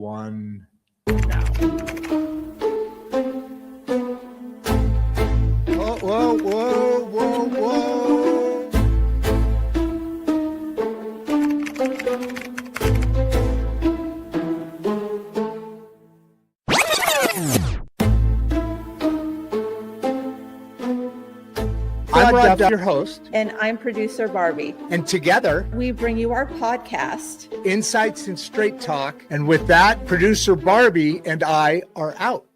One now. Whoa, whoa, whoa, whoa, whoa. I'm Rodd Duff, your host. And I'm producer Barbie. And together, we bring you our podcast, Insights and Straight Talk. And with that, producer Barbie and I are out.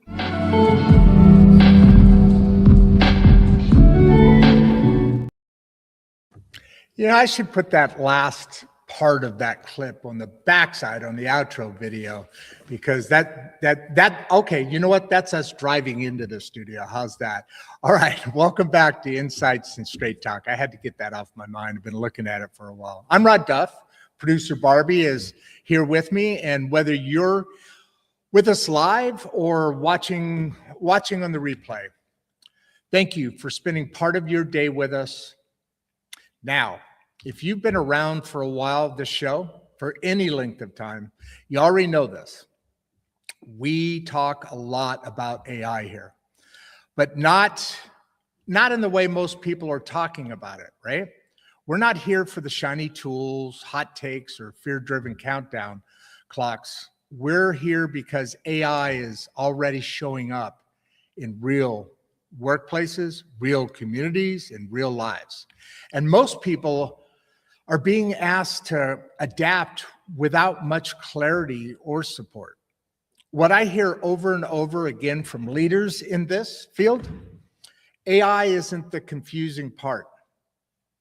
You know, I should put that last part of that clip on the backside on the outro video, because okay, you know what? That's us driving into the studio. How's that? All right, welcome back to Insights and Straight Talk. I had to get that off my mind. I've been looking at it for a while. I'm Rodd Duff. Producer Barbie is here with me, and whether you're with us live or watching on the replay, thank you for spending part of your day with us. Now, if you've been around for a while, this show, for any length of time, you already know this. We talk a lot about AI here, but not in the way most people are talking about it, right? We're not here for the shiny tools, hot takes, or fear-driven countdown clocks. We're here because AI is already showing up in real workplaces, real communities, and real lives. And most people are being asked to adapt without much clarity or support. What I hear over and over again from leaders in this field, AI isn't the confusing part.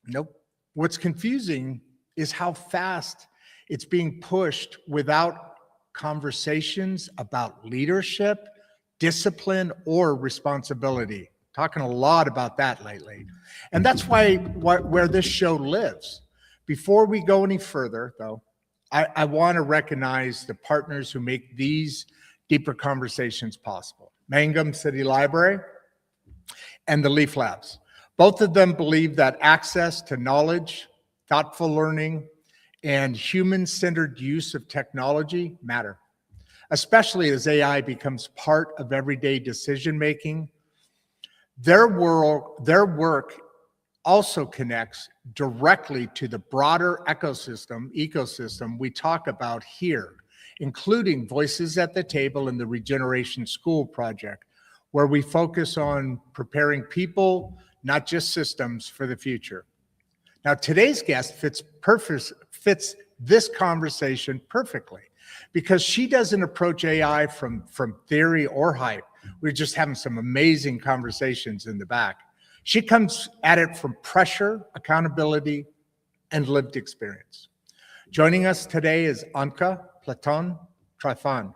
Nope. What's confusing is how fast it's being pushed without conversations about leadership, discipline, or responsibility. Talking a lot about that lately. And that's where this show lives. Before we go any further, though, I want to recognize the partners who make these deeper conversations possible. Mangum City Library and the Leaf Labs. Both of them believe that access to knowledge, thoughtful learning, and human-centered use of technology matter, especially as AI becomes part of everyday decision-making. Their work also connects directly to the broader ecosystem we talk about here, including Voices at the Table and the Regeneration School Project, where we focus on preparing people, not just systems, for the future. Now, today's guest fits this conversation perfectly, because she doesn't approach AI from theory or hype. We're just having some amazing conversations in the back. She comes at it from pressure, accountability, and lived experience. Joining us today is Anca Platon Trifan.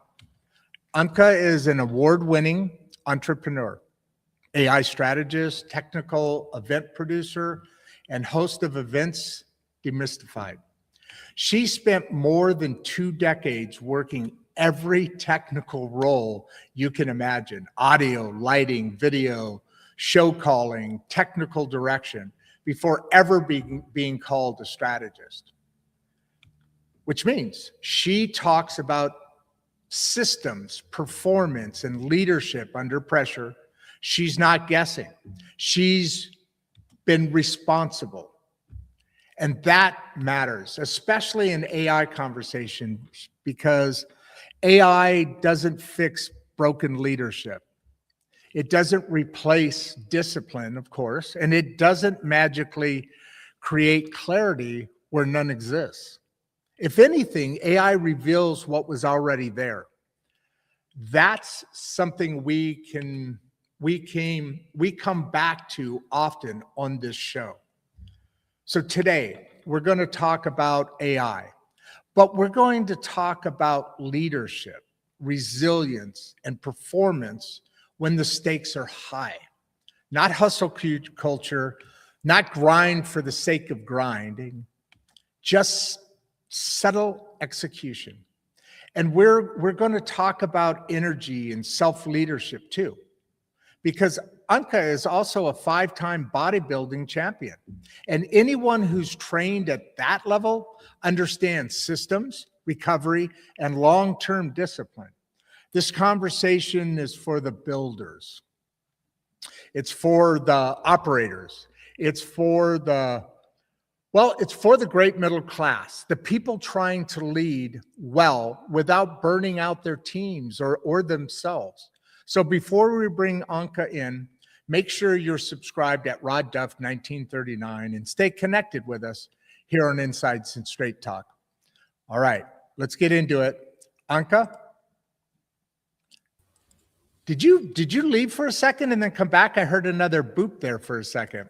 Anca is an award-winning entrepreneur, AI strategist, technical event producer, and host of events Demystified. She spent more than 2 decades working every technical role you can imagine: audio, lighting, video, show calling, technical direction, before ever being called a strategist. Which means she talks about systems, performance, and leadership under pressure. She's not guessing. She's been responsible. And that matters, especially in AI conversations, because AI doesn't fix broken leadership. It doesn't replace discipline, of course, and it doesn't magically create clarity where none exists. If anything, AI reveals what was already there. That's something we come back to often on this show. So today, we're going to talk about AI, but we're going to talk about leadership, resilience, and performance when the stakes are high. Not hustle culture, not grind for the sake of grinding, just subtle execution. And we're going to talk about energy and self-leadership too, because Anca is also a 5-time bodybuilding champion. And anyone who's trained at that level understands systems, recovery, and long-term discipline. This conversation is for the builders. It's for the operators. It's for the great middle class, the people trying to lead well without burning out their teams or themselves. So before we bring Anca in, make sure you're subscribed at Rodd Duff 1939 and stay connected with us here on Insights and Straight Talk. All right, let's get into it. Anca, did you leave for a second and then come back? I heard another boop there for a second.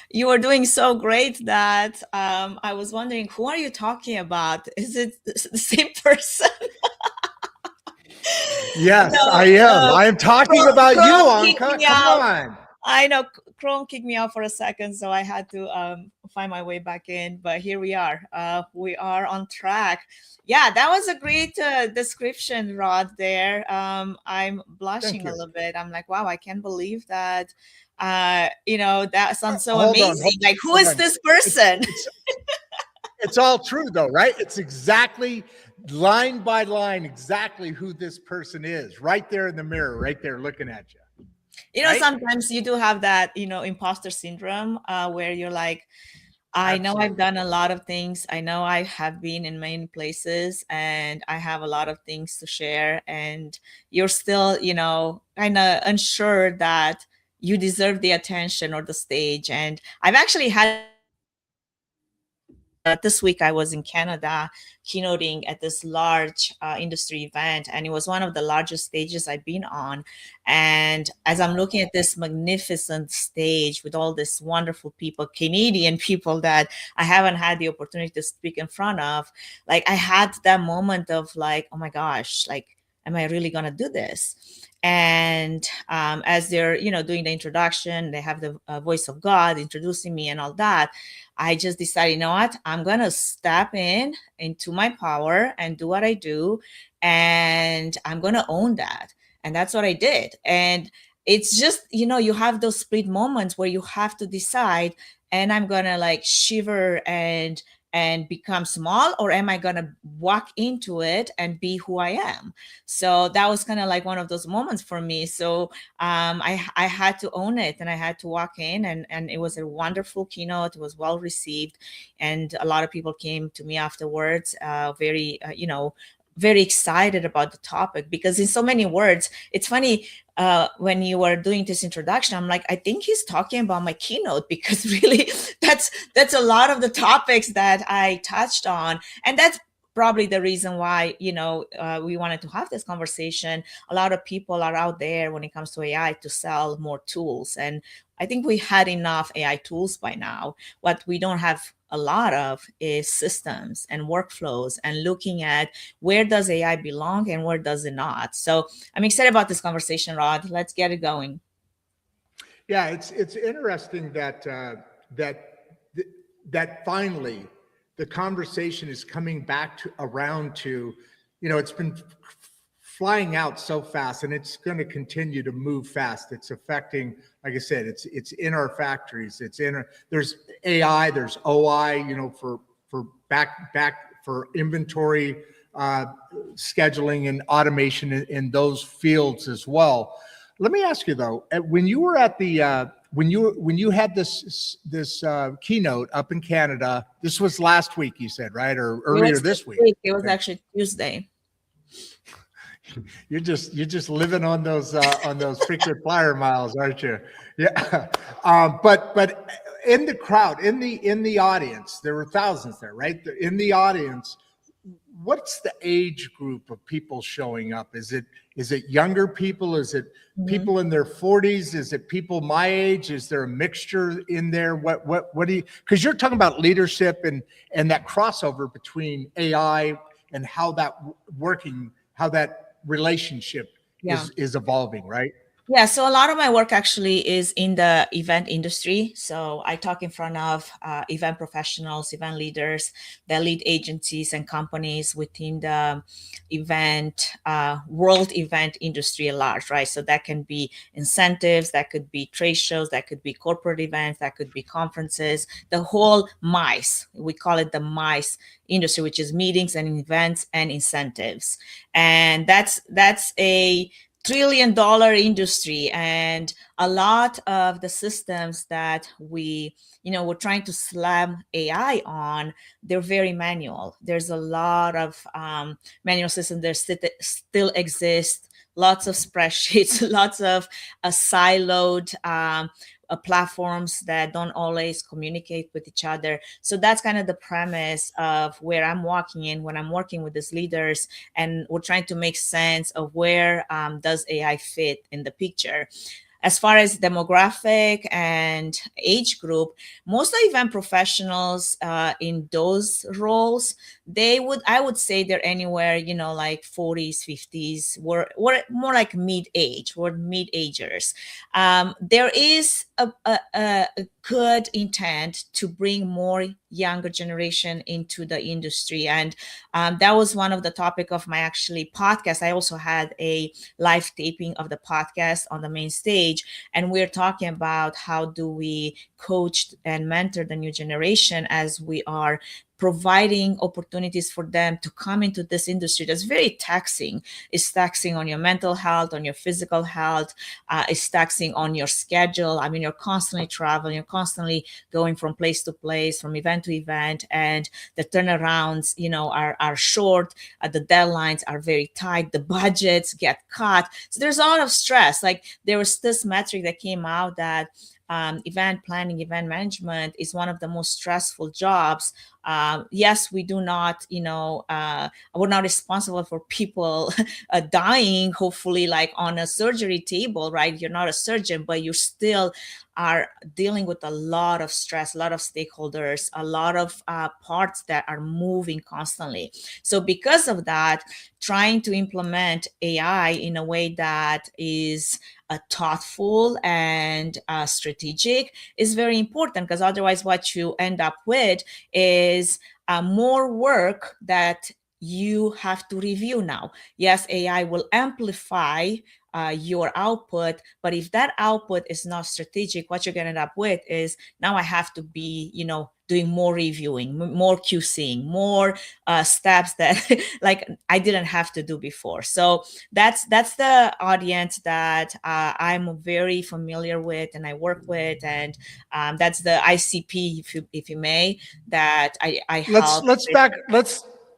You were doing so great that I was wondering, who are you talking about? Is it the same person? Yes, No, I am. no. I am talking about you, Anca. Chrome kicked me Come out. on. I know Chrome kicked me out for a second, so I had to find my way back in. But here we are. We are on track. Yeah, that was a great description, Rodd, there. I'm blushing a little bit. I'm like, wow, I can't believe that. That sounds so amazing. Like, who is this person? It's all true, though, right? It's exactly line by line, exactly who this person is, right there in the mirror, right there looking at you. Right? Sometimes you do have that, imposter syndrome where you're like, I know I've done a lot of things. I know I have been in many places and I have a lot of things to share. And you're still, kind of unsure that you deserve the attention or the stage. And I've actually had this week I was in Canada keynoting at this large industry event, and it was one of the largest stages I've been on. And as I'm looking at this magnificent stage with all these wonderful people, Canadian people that I haven't had the opportunity to speak in front of, like I had that moment of like, oh my gosh, like, am I really gonna do this? And as they're, doing the introduction, they have the voice of God introducing me and all that. I just decided, you know what? I'm going to step into my power and do what I do. And I'm going to own that. And that's what I did. And it's just, you have those split moments where you have to decide, and I'm going to like shiver and become small, or am I going to walk into it and be who I am? So that was kind of like one of those moments for me. So I had to own it, and I had to walk in, and it was a wonderful keynote. It was well received. And a lot of people came to me afterwards, very excited about the topic, because in so many words, it's funny, when you were doing this introduction, I'm like, I think he's talking about my keynote, because really that's a lot of the topics that I touched on. And that's probably the reason why, we wanted to have this conversation. A lot of people are out there when it comes to AI to sell more tools. And I think we had enough AI tools by now. What we don't have a lot of is systems and workflows, and looking at where does AI belong and where does it not. So I'm excited about this conversation, Rodd. Let's get it going. Yeah, it's interesting that that finally the conversation is coming back around to, it's been flying out so fast, and it's going to continue to move fast. It's affecting, like I said, it's in our factories. There's AI, there's OI, for for inventory scheduling and automation in those fields as well. Let me ask you though, when you were at the when you had this keynote up in Canada, this was last week, you said, right, or earlier this week? It was actually Tuesday. You're just living on those frequent flyer miles, aren't you? Yeah. But in the crowd, in the audience, there were thousands there, right? In the audience, what's the age group of people showing up? Is it younger people? Is it people in their 40s? Is it people my age? Is there a mixture in there? What do you? Because you're talking about leadership and that crossover between AI and how that relationship is evolving, right? Yeah, so a lot of my work actually is in the event industry. So I talk in front of event professionals, event leaders that lead agencies and companies within the world event industry at large, right? So that can be incentives, that could be trade shows, that could be corporate events, that could be conferences, the whole MICE. We call it the MICE industry, which is meetings and events and incentives. And that's a $1 trillion industry, and a lot of the systems that we're trying to slam AI on, they're very manual. There's a lot of manual systems that still exist, lots of spreadsheets, lots of siloed platforms that don't always communicate with each other. So that's kind of the premise of where I'm walking in when I'm working with these leaders, and we're trying to make sense of where does AI fit in the picture. As far as demographic and age group, most of the event professionals in those roles, I would say they're anywhere, like 40s, 50s. We're more like mid-age. We're mid-agers. There is a good intent to bring more younger generation into the industry, and that was one of the topic of my actually podcast. I also had a live taping of the podcast on the main stage, and we're talking about how do we coach and mentor the new generation as we are providing opportunities for them to come into this industry that's very taxing. It's taxing on your mental health, on your physical health. It's taxing on your schedule. I mean, you're constantly traveling, you're constantly going from place to place, from event to event, and the turnarounds, are short. The deadlines are very tight. The budgets get cut. So there's a lot of stress. Like, there was this metric that came out that event planning, event management is one of the most stressful jobs. Yes, we do not, we're not responsible for people dying, hopefully, like on a surgery table, right? You're not a surgeon, but you still are dealing with a lot of stress, a lot of stakeholders, a lot of parts that are moving constantly. So because of that, trying to implement AI in a way that is thoughtful and strategic is very important, because otherwise what you end up with is more work that you have to review now. Yes, AI will amplify your output, but if that output is not strategic, what you're going to end up with is now I have to be, doing more reviewing, more QCing, more steps that like I didn't have to do before. So that's the audience that I'm very familiar with and I work with, and that's the ICP, if you may, that I help.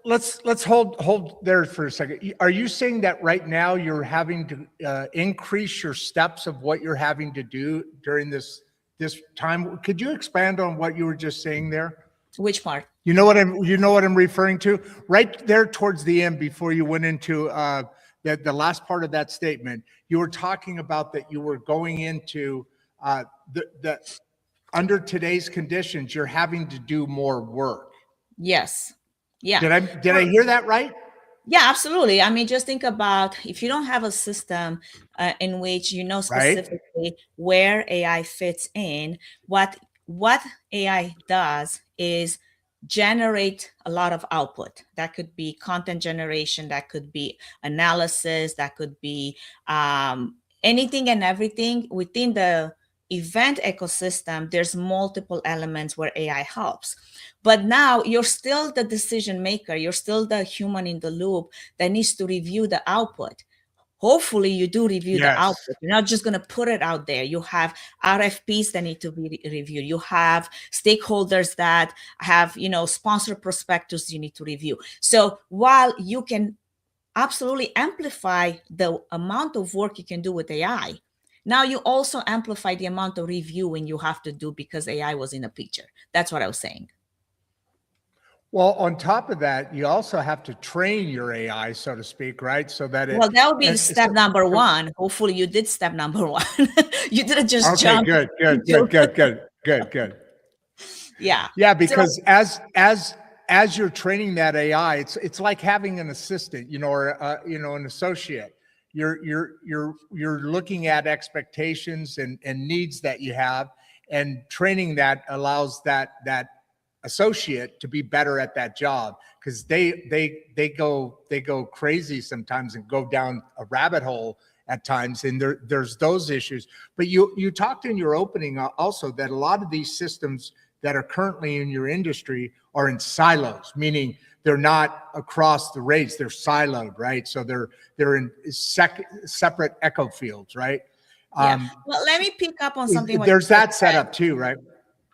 Let's hold there for a second. Are you saying that right now you're having to increase your steps of what you're having to do during this time? Could you expand on what you were just saying there? Which part? You know what I'm referring to? Right there towards the end, before you went into the last part of that statement, you were talking about that you were going into the under today's conditions, you're having to do more work. Yes. Yeah. Did I hear that right? Yeah, absolutely. I mean, just think about if you don't have a system in which you know specifically where AI fits in, what AI does is generate a lot of output. That could be content generation, that could be analysis, that could be anything and everything within the event ecosystem. There's multiple elements where AI helps. But now you're still the decision maker. You're still the human in the loop that needs to review the output. Hopefully you do review the output. You're not just going to put it out there. You have RFPs that need to be reviewed. You have stakeholders that have, sponsor prospectus you need to review. So while you can absolutely amplify the amount of work you can do with AI, now you also amplify the amount of reviewing you have to do because AI was in the picture. That's what I was saying. Well, on top of that, you also have to train your AI, so to speak, right? So that that would be step number one. Hopefully you did step number one. You didn't just jump. Good. Yeah. Yeah, because as you're training that AI, it's like having an assistant, or an associate. you're looking at expectations and needs that you have, and training that allows that associate to be better at that job, because they go crazy sometimes and go down a rabbit hole at times, and there's those issues. But you talked in your opening also that a lot of these systems that are currently in your industry are in silos, meaning they're not across the race, they're siloed, right? So they're in separate echo fields, right? Yeah. Well, let me pick up on something. There's that setup too, right?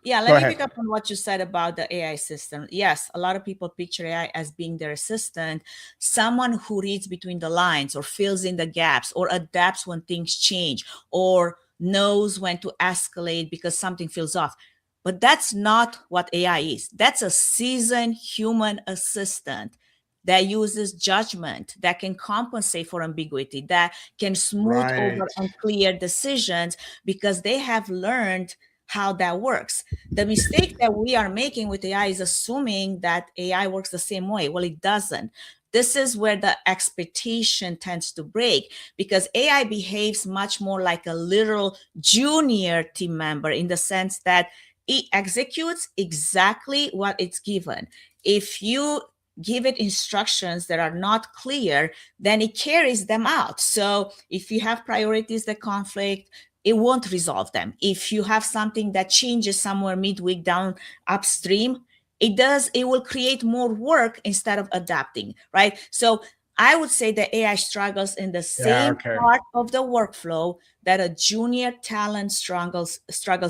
Yeah, Go let me ahead. pick up on what you said about the AI system. Yes, a lot of people picture AI as being their assistant, someone who reads between the lines or fills in the gaps or adapts when things change or knows when to escalate because something feels off. But that's not what AI is. That's a seasoned human assistant that uses judgment, that can compensate for ambiguity, that can smooth over Right. unclear decisions because they have learned how that works. The mistake that we are making with AI is assuming that AI works the same way. Well, it doesn't. This is where the expectation tends to break, because AI behaves much more like a literal junior team member, in the sense that it executes exactly what it's given. If you give it instructions that are not clear, then it carries them out. So if you have priorities that conflict, it won't resolve them. If you have something that changes somewhere midweek down upstream, it will create more work instead of adapting, right? So I would say that AI struggles in the same part of the workflow that a junior talent struggles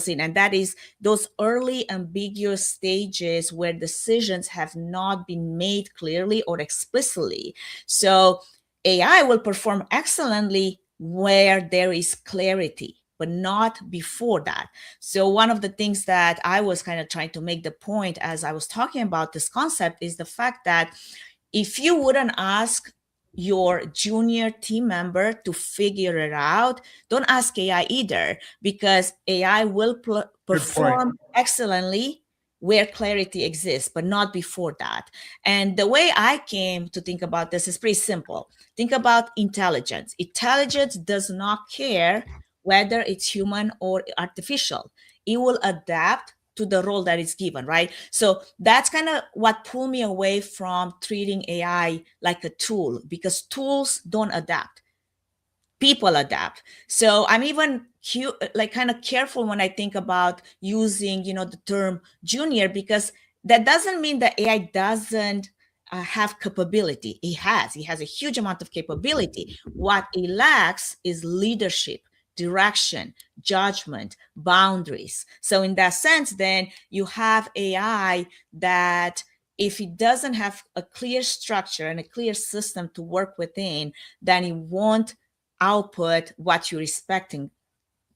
in, and that is those early ambiguous stages where decisions have not been made clearly or explicitly. So AI will perform excellently where there is clarity, but not before that. So one of the things that I was kind of trying to make the point as I was talking about this concept is the fact that if you wouldn't ask your junior team member to figure it out, don't ask AI either, because AI will perform excellently where clarity exists, but not before that. And the way I came to think about this is pretty simple. Think about intelligence. Intelligence does not care whether it's human or artificial. It will adapt to the role that is given, right? So that's kind of what pulled me away from treating AI like a tool, because tools don't adapt. People adapt. So I'm even kind of careful when I think about using, the term junior, because that doesn't mean that AI doesn't have capability. It has a huge amount of capability. What it lacks is leadership, direction, judgment, boundaries. So in that sense, then you have AI that, if it doesn't have a clear structure and a clear system to work within, then it won't output what you're expecting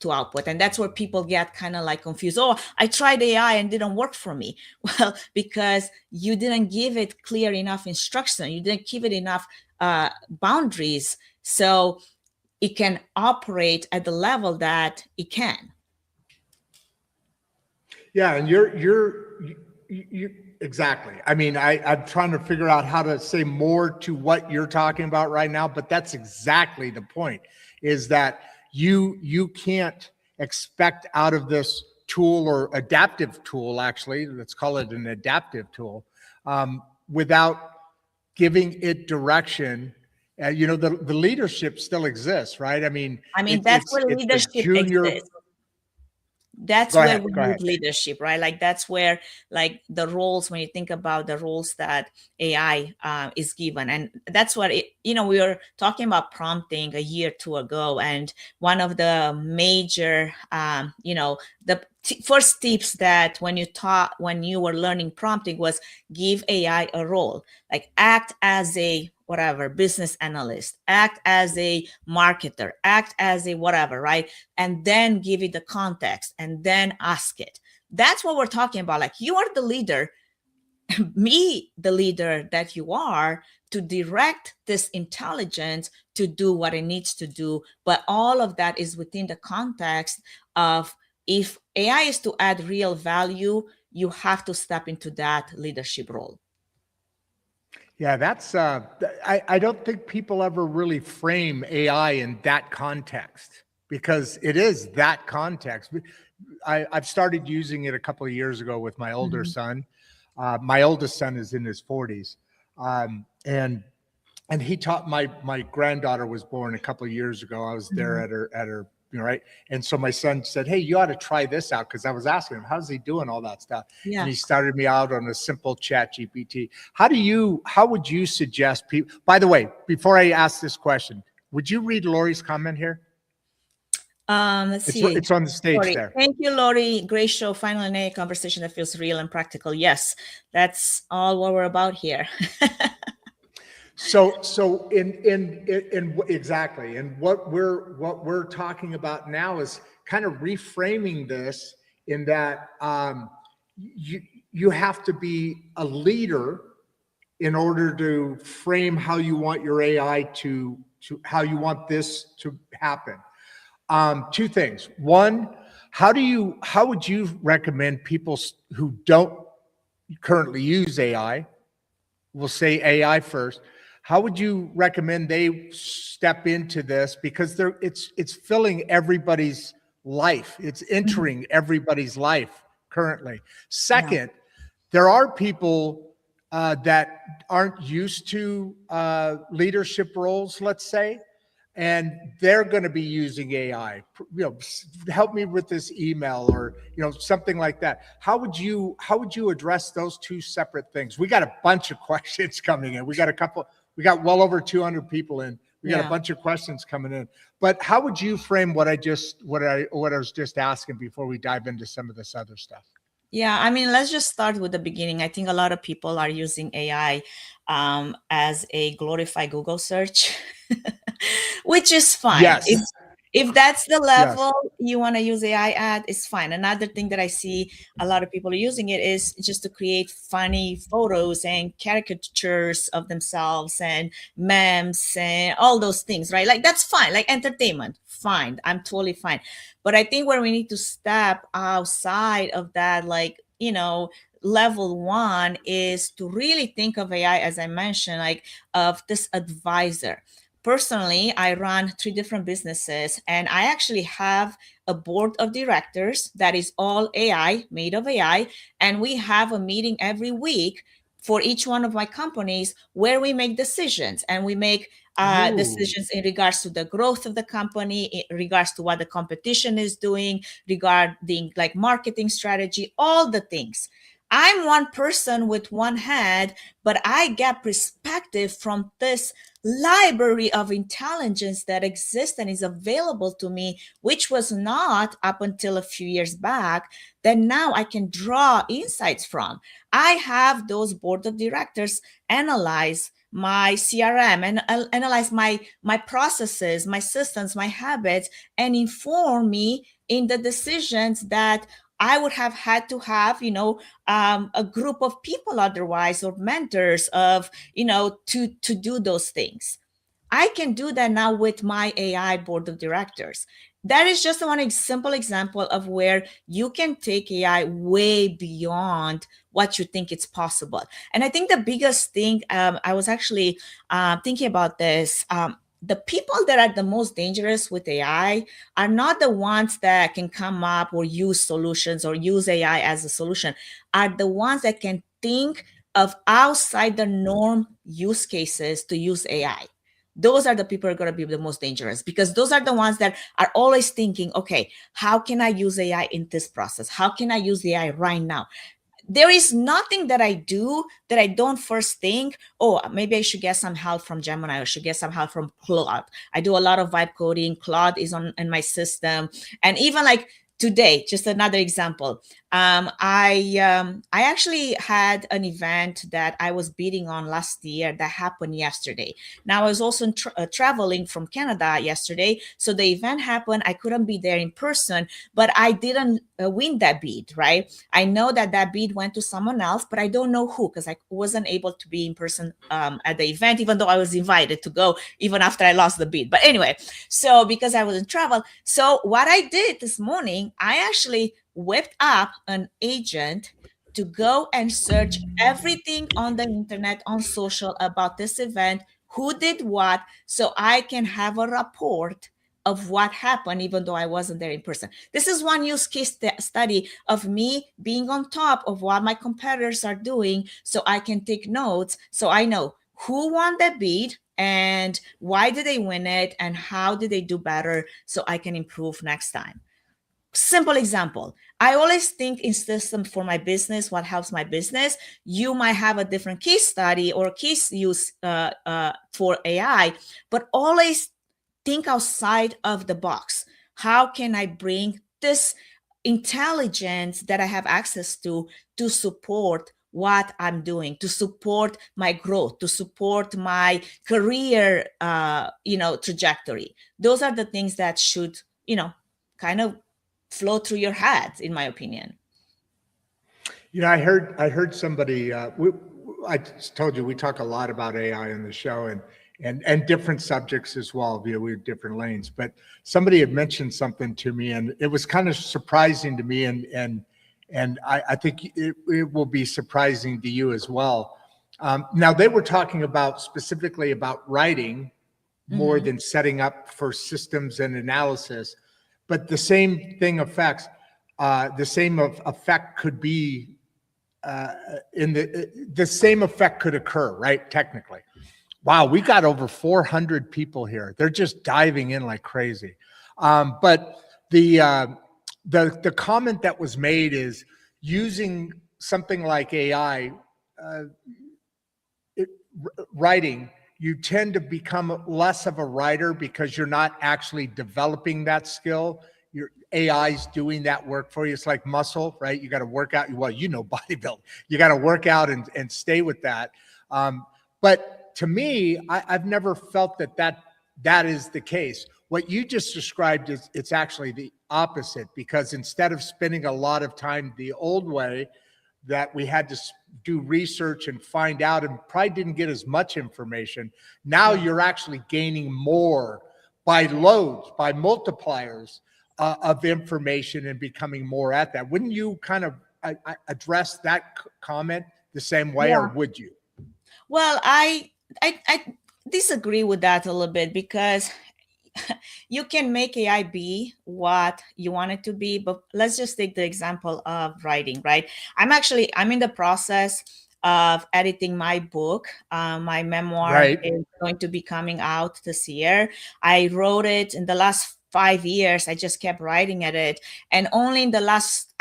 to output. And that's where people get kind of like confused. Oh, I tried AI and didn't work for me. Well, because you didn't give it clear enough instruction. You didn't give it enough boundaries so it can operate at the level that it can. Yeah, and you exactly. I mean, I'm trying to figure out how to say more to what you're talking about right now, but that's exactly the point, is that you can't expect out of this tool, or adaptive tool, actually, let's call it an adaptive tool, without giving it direction. The leadership still exists, right? I mean, that's where leadership exists. That's where we need leadership, right? Like that's where, like, the roles, when you think about the roles that AI is given, and that's what we were talking about prompting a year or two ago, and one of the major, the first tips that when you were learning prompting was give AI a role, like act as a whatever business analyst, act as a marketer, act as a whatever, right? And then give it the context and then ask it. That's what we're talking about. Like, you are the leader, me, the leader that you are, to direct this intelligence to do what it needs to do. But all of that is within the context of, if AI is to add real value, you have to step into that leadership role. Yeah, that's I don't think people ever really frame AI in that context because it is that context. I've started using it a couple of years ago with my older Mhm. son. My oldest son is in his 40s. And he taught my granddaughter was born a couple of years ago. I was there Mhm. at her, right. And so my son said, "Hey, you ought to try this out," because I was asking him, "How's he doing all that stuff?" And Yeah. he started me out on a simple chat GPT. How would you suggest people, by the way, before I ask this question, would you read Lori's comment here? Let's see. It's on the stage Lori. there. Thank you, Lori. Great show. Finally, a conversation that feels real and practical. Yes, that's all what we're about here. So in exactly, and what we're talking about now is kind of reframing this in that you have to be a leader in order to frame how you want your AI to how you want this to happen. Two things. One, how would you recommend people who don't currently use AI? We'll say AI first. How would you recommend they step into this? Because it's filling everybody's life. It's entering everybody's life currently. Yeah. Second, there are people that aren't used to leadership roles, let's say, and they're going to be using AI. Help me with this email or something like that. How would you address those two separate things? We got a bunch of questions coming in. We got well over 200 people in. We got a bunch of questions coming in. But how would you frame what I was just asking before we dive into some of this other stuff? Yeah, I mean, let's just start with the beginning. I think a lot of people are using AI as a glorified Google search, which is fine. Yes. If that's the Yes. level you want to use AI at, it's fine. Another thing that I see a lot of people are using it is just to create funny photos and caricatures of themselves and memes and all those things, right? Like that's fine, like entertainment, fine. I'm totally fine. But I think where we need to step outside of that, like, level one is to really think of AI, as I mentioned, like of this advisor. Personally, I run 3 different businesses, and I actually have a board of directors that is all AI, made of AI. And we have a meeting every week for each one of my companies where we make decisions, and we make decisions in regards to the growth of the company, in regards to what the competition is doing, regarding like marketing strategy, all the things. I'm one person with one head, but I get perspective from this library of intelligence that exists and is available to me, which was not up until a few years back, that now I can draw insights from. I have those board of directors analyze my CRM and analyze my processes, my systems, my habits, and inform me in the decisions that I would have had to have, a group of people otherwise, or mentors of, to do those things. I can do that now with my AI board of directors. That is just one simple example of where you can take AI way beyond what you think it's possible. And I think the biggest thing, I was actually thinking about this. The people that are the most dangerous with AI are not the ones that can come up or use solutions or use AI as a solution, are the ones that can think of outside the norm use cases to use AI. Those are the people who are going to be the most dangerous, because those are the ones that are always thinking, okay, how can I use AI in this process? How can I use AI right now? There is nothing that I do that I don't first think, oh, maybe I should get some help from Gemini, or should get some help from Claude. I do a lot of vibe coding. Claude is in my system. And even like today, just another example. I actually had an event that I was bidding on last year that happened yesterday. Now I was also traveling from Canada yesterday, so the event happened. I couldn't be there in person, but I didn't win that bid, right? I know that bid went to someone else, but I don't know who, because I wasn't able to be in person at the event, even though I was invited to go, even after I lost the bid. But anyway, so because I was in travel, so what I did this morning, I actually whipped up an agent to go and search everything on the internet, on social about this event, who did what, so I can have a report of what happened, even though I wasn't there in person. This is one use case study of me being on top of what my competitors are doing, so I can take notes, so I know who won the bid and why did they win it and how did they do better, so I can improve next time. Simple example. I always think in system for my business, what helps my business. You might have a different case study or case use for AI, but always think outside of the box. How can I bring this intelligence that I have access to support what I'm doing, to support my growth, to support my career, trajectory? Those are the things that should, kind of flow through your head, in my opinion. I heard somebody. I just told you we talk a lot about AI in the show and different subjects as well. We have different lanes, but somebody had mentioned something to me, and it was kind of surprising to me, and I think it will be surprising to you as well. Now they were talking about specifically about writing more than setting up for systems and analysis. But the same thing affects, the same effect could be the same effect could occur, right? Technically. Wow, we got over 400 people here. They're just diving in like crazy. But the comment that was made is using something like AI, writing, you tend to become less of a writer because you're not actually developing that skill. Your AI's doing that work for you. It's like muscle, right? You got to work out. Well, bodybuilding. You got to work out and stay with that. But to me, I've never felt that is the case. What you just described is it's actually the opposite, because instead of spending a lot of time the old way, that we had to do research and find out and probably didn't get as much information. Now you're actually gaining more by loads, by multipliers of information and becoming more at that. Wouldn't you kind of address that comment the same way, or would you? Well, I disagree with that a little bit, because you can make AI be what you want it to be, but let's just take the example of writing, right? I'm in the process of editing my book. My memoir is going to be coming out this year. I wrote it in the last 5 years. I just kept writing at it. And only in the last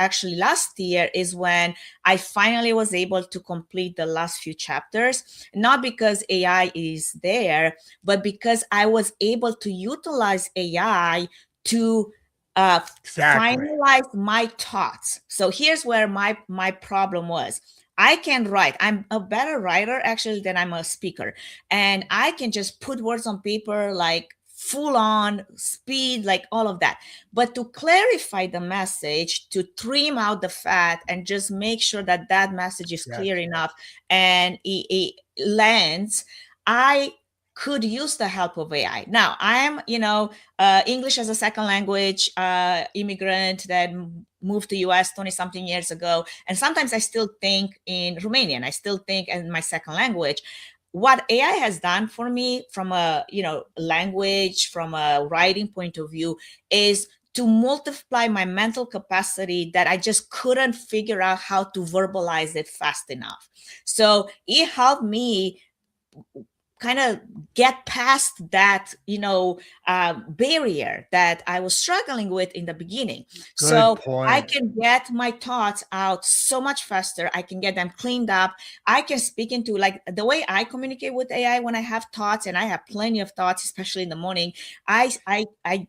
year is when I finally was able to complete the last few chapters, not because AI is there, but because I was able to utilize AI to finalize my thoughts. So here's where my problem was. I can write. I'm a better writer actually than I'm a speaker. And I can just put words on paper, like full on speed, like all of that. But to clarify the message, to trim out the fat and just make sure that that message is clear enough and it lands, I could use the help of AI. Now, I am, English as a second language immigrant that moved to US 20 something years ago. And sometimes I still think in Romanian. I still think in my second language. What AI has done for me from a, language, from a writing point of view, is to multiply my mental capacity that I just couldn't figure out how to verbalize it fast enough. So it helped me kind of get past that, barrier that I was struggling with in the beginning. Good point. I can get my thoughts out so much faster. I can get them cleaned up. I can speak into, like, the way I communicate with AI when I have thoughts, and I have plenty of thoughts, especially in the morning. I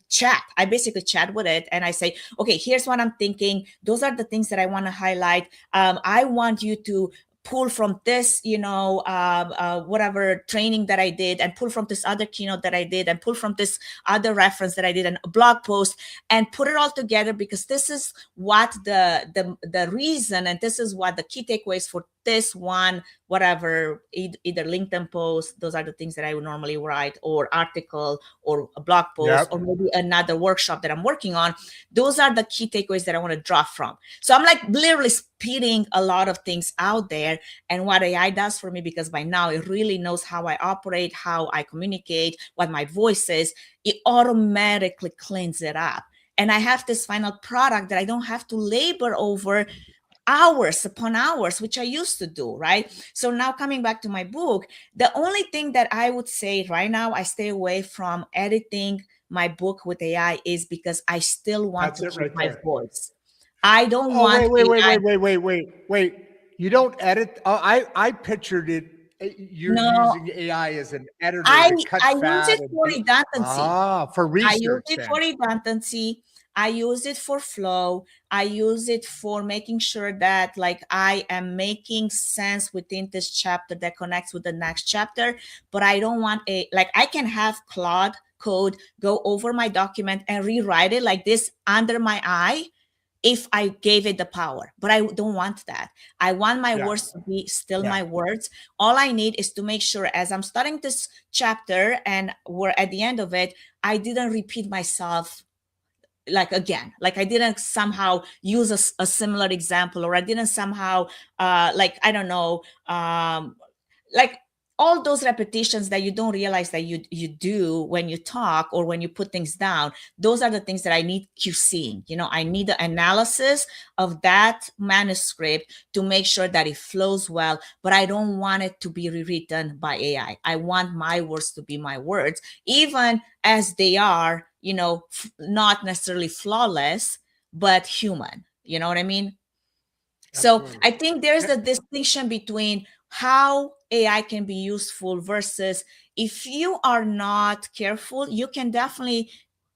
chat. I basically chat with it, and I say, okay, here's what I'm thinking. Those are the things that I want to highlight. I want you to pull from this, whatever training that I did, and pull from this other keynote that I did, and pull from this other reference that I did, and a blog post, and put it all together, because this is what the reason, and this is what the key takeaways for this one, whatever, either LinkedIn post, those are the things that I would normally write, or article, or a blog post, Yep. or maybe another workshop that I'm working on. Those are the key takeaways that I want to draw from. So I'm like literally spitting a lot of things out there. And what AI does for me, because by now it really knows how I operate, how I communicate, what my voice is, it automatically cleans it up. And I have this final product that I don't have to labor over hours upon hours, which I used to do, right? So now coming back to my book, the only thing that I would say right now, I stay away from editing my book with AI is because I still want That's to it keep right my there. voice. I don't Oh, want AI. wait. You don't edit. Oh, I pictured it. You're No, using AI as an editor I to cut I use fat it and for do. redundancy. For I use research it for then. redundancy. I use it for flow. I use it for making sure that like I am making sense within this chapter that connects with the next chapter. But I don't want like I can have Claude Code go over my document and rewrite it like this under my eye if I gave it the power. But I don't want that. I want my Yeah. words to be still Yeah. my words. All I need is to make sure as I'm starting this chapter and we're at the end of it, I didn't repeat myself like again, like I didn't somehow use a similar example, or I didn't somehow like I don't know, like all those repetitions that you don't realize that you do when you talk or when you put things down. Those are the things that I need QCing. I need the analysis of that manuscript to make sure that it flows well, but I don't want it to be rewritten by AI. I want my words to be my words, even as they are, not necessarily flawless, but human. You know what I mean? So Absolutely. I think there's a distinction between how AI can be useful versus if you are not careful, you can definitely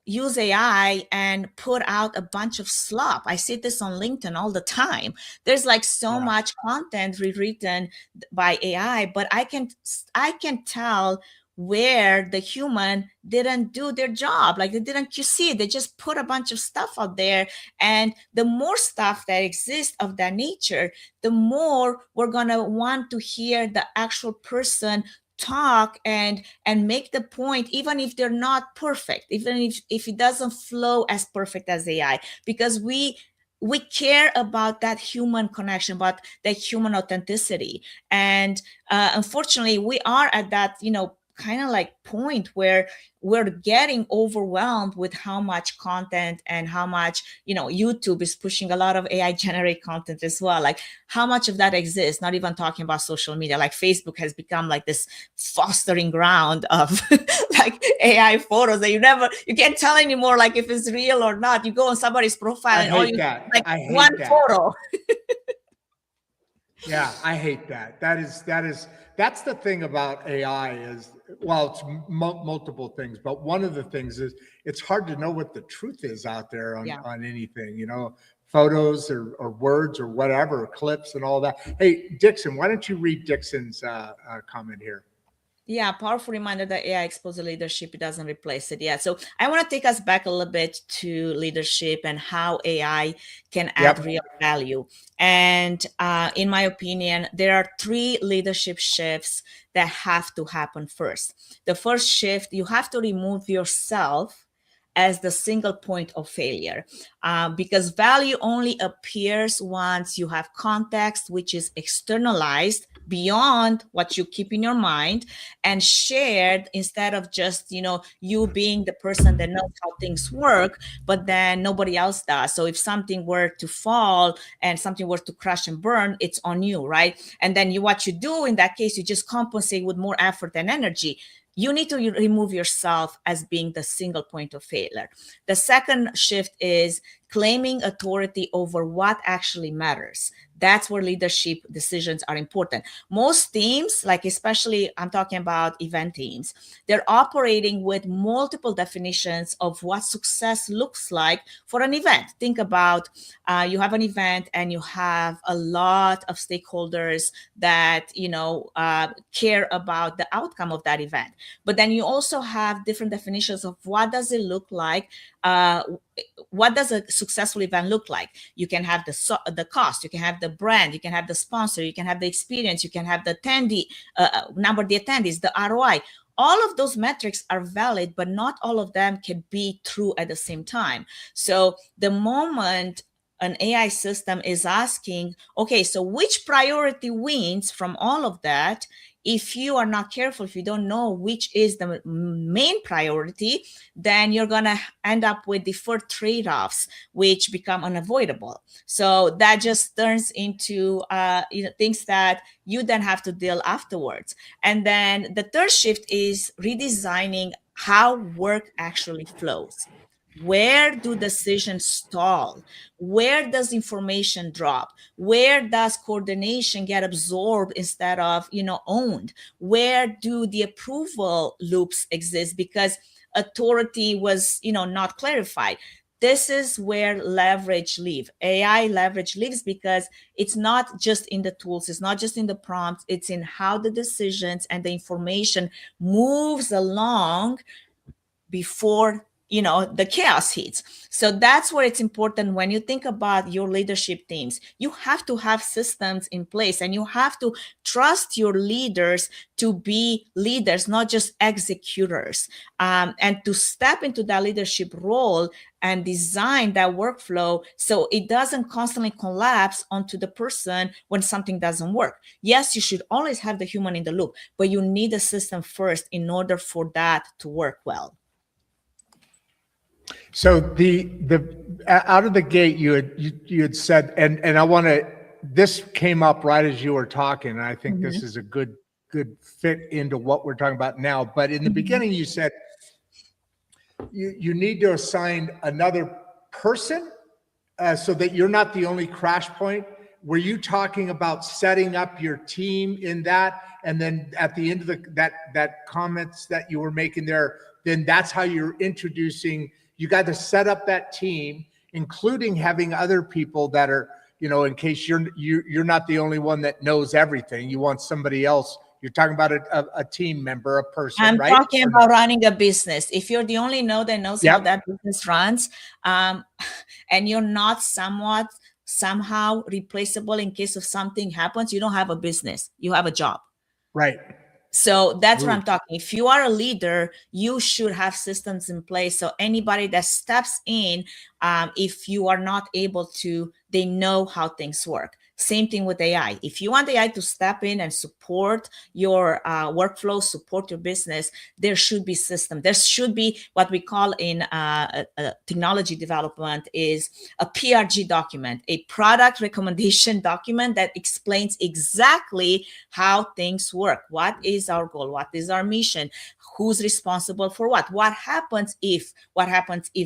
use AI and put out a bunch of slop. I see this on LinkedIn all the time. There's like so Yeah. much content rewritten by AI, but I can tell where the human didn't do their job. Like they didn't QC it. They just put a bunch of stuff out there. And the more stuff that exists of that nature, the more we're going to want to hear the actual person talk and make the point, even if they're not perfect, even if it doesn't flow as perfect as AI, because we care about that human connection, about that human authenticity. And unfortunately, we are at that, kind of like point where we're getting overwhelmed with how much content and how much, YouTube is pushing a lot of AI generate content as well. Like how much of that exists, not even talking about social media. Like Facebook has become like this fostering ground of like AI photos that you can't tell anymore, like if it's real or not. You go on somebody's profile I and all hate you that. like I hate one that. photo. Yeah, I hate that. That's the thing about AI is, well, it's multiple things, but one of the things is it's hard to know what the truth is out there Yeah. on anything, photos or words or whatever, clips and all that. Hey, Dixon, why don't you read Dixon's comment here? Yeah, powerful reminder that AI exposes leadership, it doesn't replace it. Yeah. So I want to take us back a little bit to leadership and how AI can add Yep. real value. And in my opinion, there are 3 leadership shifts that have to happen first. The first shift, you have to remove yourself as the single point of failure, because value only appears once you have context, which is externalized beyond what you keep in your mind and shared, instead of just you being the person that knows how things work, but then nobody else does. So if something were to fall and something were to crash and burn, it's on you, right? And then what you do in that case, you just compensate with more effort and energy. You need to remove yourself as being the single point of failure. The second shift is claiming authority over what actually matters. That's where leadership decisions are important. Most teams, like especially I'm talking about event teams, they're operating with multiple definitions of what success looks like for an event. Think about you have an event and you have a lot of stakeholders that care about the outcome of that event. But then you also have different definitions of what does it look like what does a successful event look like? You can have the cost, you can have the brand, you can have the sponsor, you can have the experience, you can have the attendee, number of the attendees, the ROI. All of those metrics are valid, but not all of them can be true at the same time. So the moment an AI system is asking, okay, so which priority wins from all of that? If you are not careful, if you don't know which is the main priority, then you're going to end up with deferred trade-offs, which become unavoidable. So that just turns into things that you then have to deal afterwards. And then the third shift is redesigning how work actually flows. Where do decisions stall? Where does information drop? Where does coordination get absorbed instead of, owned? Where do the approval loops exist because authority was, not clarified? This is where leverage lives. AI leverage lives because it's not just in the tools, it's not just in the prompts, it's in how the decisions and the information moves along before the chaos hits. So that's where it's important when you think about your leadership teams. You have to have systems in place, and you have to trust your leaders to be leaders, not just executors, and to step into that leadership role and design that workflow so it doesn't constantly collapse onto the person when something doesn't work. Yes, you should always have the human in the loop, but you need a system first in order for that to work well. So the out of the gate, you had said, and I want to. This came up right as you were talking, and I think this is a good fit into what we're talking about now. But in the beginning, you said you need to assign another person so that you're not the only crash point. Were you talking about setting up your team in that, and then at the end of that comments that you were making there, then that's how you're introducing. You got to set up that team, including having other people that are, in case you're not the only one that knows everything. You want somebody else. You're talking about a team member, a person, right? I'm talking about running a business. If you're the only node that knows how that business runs, and you're not somehow replaceable in case of something happens, you don't have a business. You have a job. Right. So that's what I'm talking. If you are a leader, you should have systems in place. So anybody that steps in, if you are not able to, they know how things work. Same thing with AI. If you want AI to step in and support your workflow, support your business, there should be system. There should be what we call in technology development is a PRG document, a product recommendation document that explains exactly how things work. What is our goal? What is our mission? Who's responsible for what happens if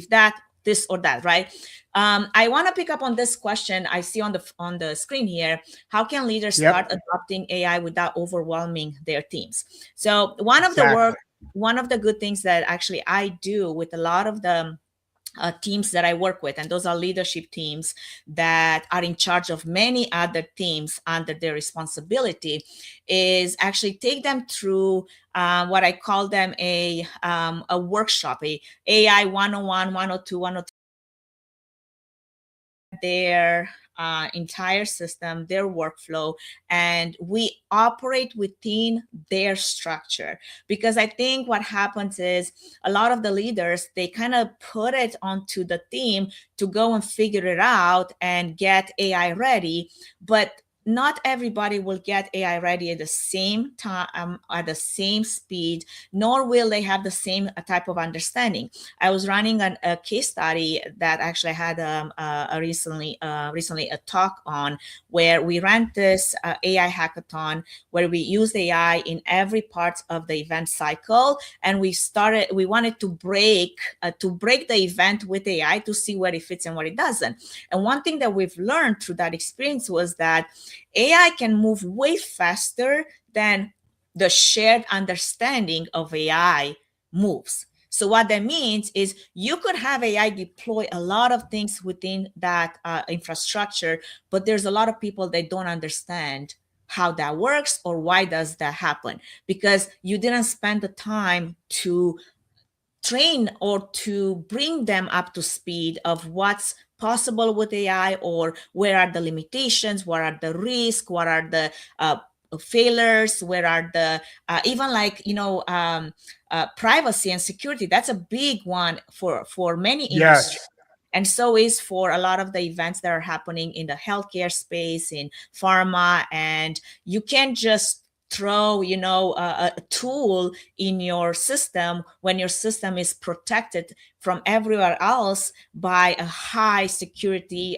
that, this or that, right? I want to pick up on this question I see on the screen here. How can leaders start adopting AI without overwhelming their teams? So one of the good things that actually I do with a lot of the teams that I work with, and those are leadership teams that are in charge of many other teams under their responsibility, is actually take them through what I call them a workshop, a AI 101, 102, 103, their entire system, their workflow, and we operate within their structure. Because I think what happens is a lot of the leaders, they kind of put it onto the team to go and figure it out and get AI ready, but not everybody will get AI ready at the same time, at the same speed, nor will they have the same type of understanding. I was running a case study that actually had recently a talk on, where we ran this AI hackathon where we used AI in every part of the event cycle, and we wanted to break the event with AI to see where it fits and where it doesn't. And one thing that we've learned through that experience was that AI can move way faster than the shared understanding of AI moves. So what that means is you could have AI deploy a lot of things within that infrastructure, but there's a lot of people that don't understand how that works or why does that happen, because you didn't spend the time to train or to bring them up to speed of what's possible with AI, or where are the limitations, what are the risks, what are the failures, where are the even like privacy and security. That's a big one for many industries. Yes. And so is for a lot of the events that are happening in the healthcare space, in pharma. And you can't just throw a tool in your system when your system is protected from everywhere else by a high security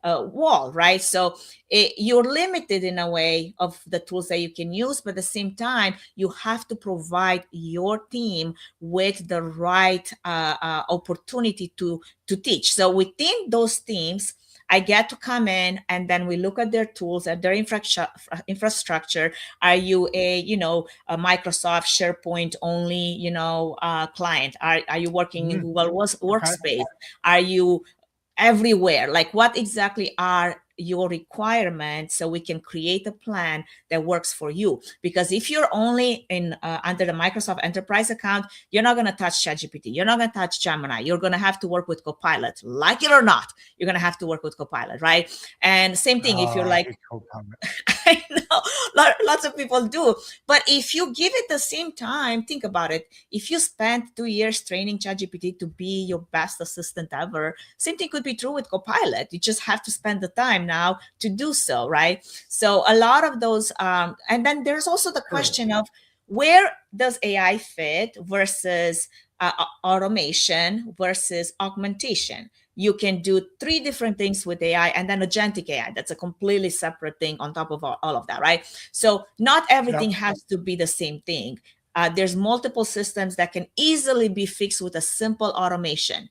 wall, right? So you're limited in a way of the tools that you can use, but at the same time you have to provide your team with the right opportunity to teach. So within those teams, I get to come in, and then we look at their tools, at their infrastructure. Are you a Microsoft SharePoint only, client? Are you working in Google Workspace? Are you everywhere? Like, what exactly are your requirements, so we can create a plan that works for you? Because if you're only in under the Microsoft Enterprise account, you're not going to touch ChatGPT. You're not going to touch Gemini. You're going to have to work with Copilot. Like it or not, you're going to have to work with Copilot, right? And same thing if you're like, I know lots of people do, but if you give it the same time, think about it. If you spent 2 years training ChatGPT to be your best assistant ever, same thing could be true with Copilot. You just have to spend the time now to do so, right? So a lot of those, and then there's also the question of where does AI fit versus automation versus augmentation. You can do 3 different things with AI, and then agentic AI. That's a completely separate thing on top of all of that, right? So not everything has to be the same thing. There's multiple systems that can easily be fixed with a simple automation.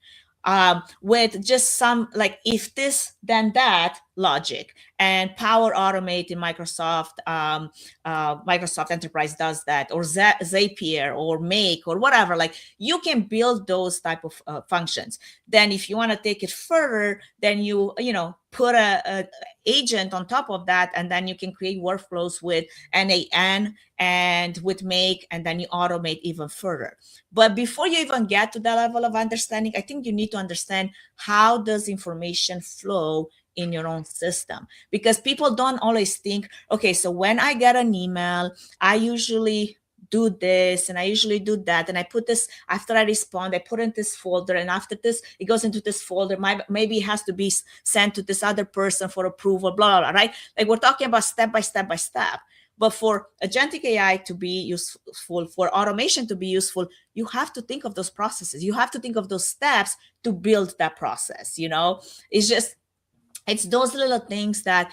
With just some like if this then that logic, and Power Automate in Microsoft Microsoft Enterprise does that, or Zapier or Make or whatever. Like, you can build those type of functions. Then if you want to take it further, then you put a agent on top of that, and then you can create workflows with NAN and with Make, and then you automate even further. But before you even get to that level of understanding, I think you need to understand how does information flow in your own system, because people don't always think, okay, so when I get an email, I usually do this and I usually do that, and I put this, after I respond, I put in this folder, and after this it goes into this folder. Maybe it has to be sent to this other person for approval, blah, blah, blah, right? Like, we're talking about step by step by step. But for agentic AI to be useful, for automation to be useful, you have to think of those processes. You have to think of those steps to build that process. It's those little things that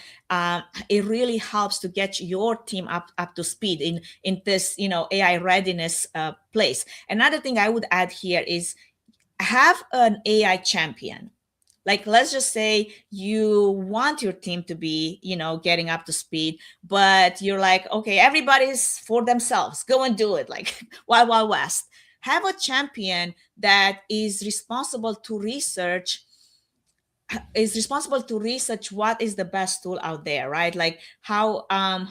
it really helps to get your team up to speed in this AI readiness place. Another thing I would add here is have an AI champion. Like, let's just say you want your team to be getting up to speed, but you're like, okay, everybody's for themselves, go and do it, like Wild Wild West. Have a champion that is responsible to research what is the best tool out there, right? Like, how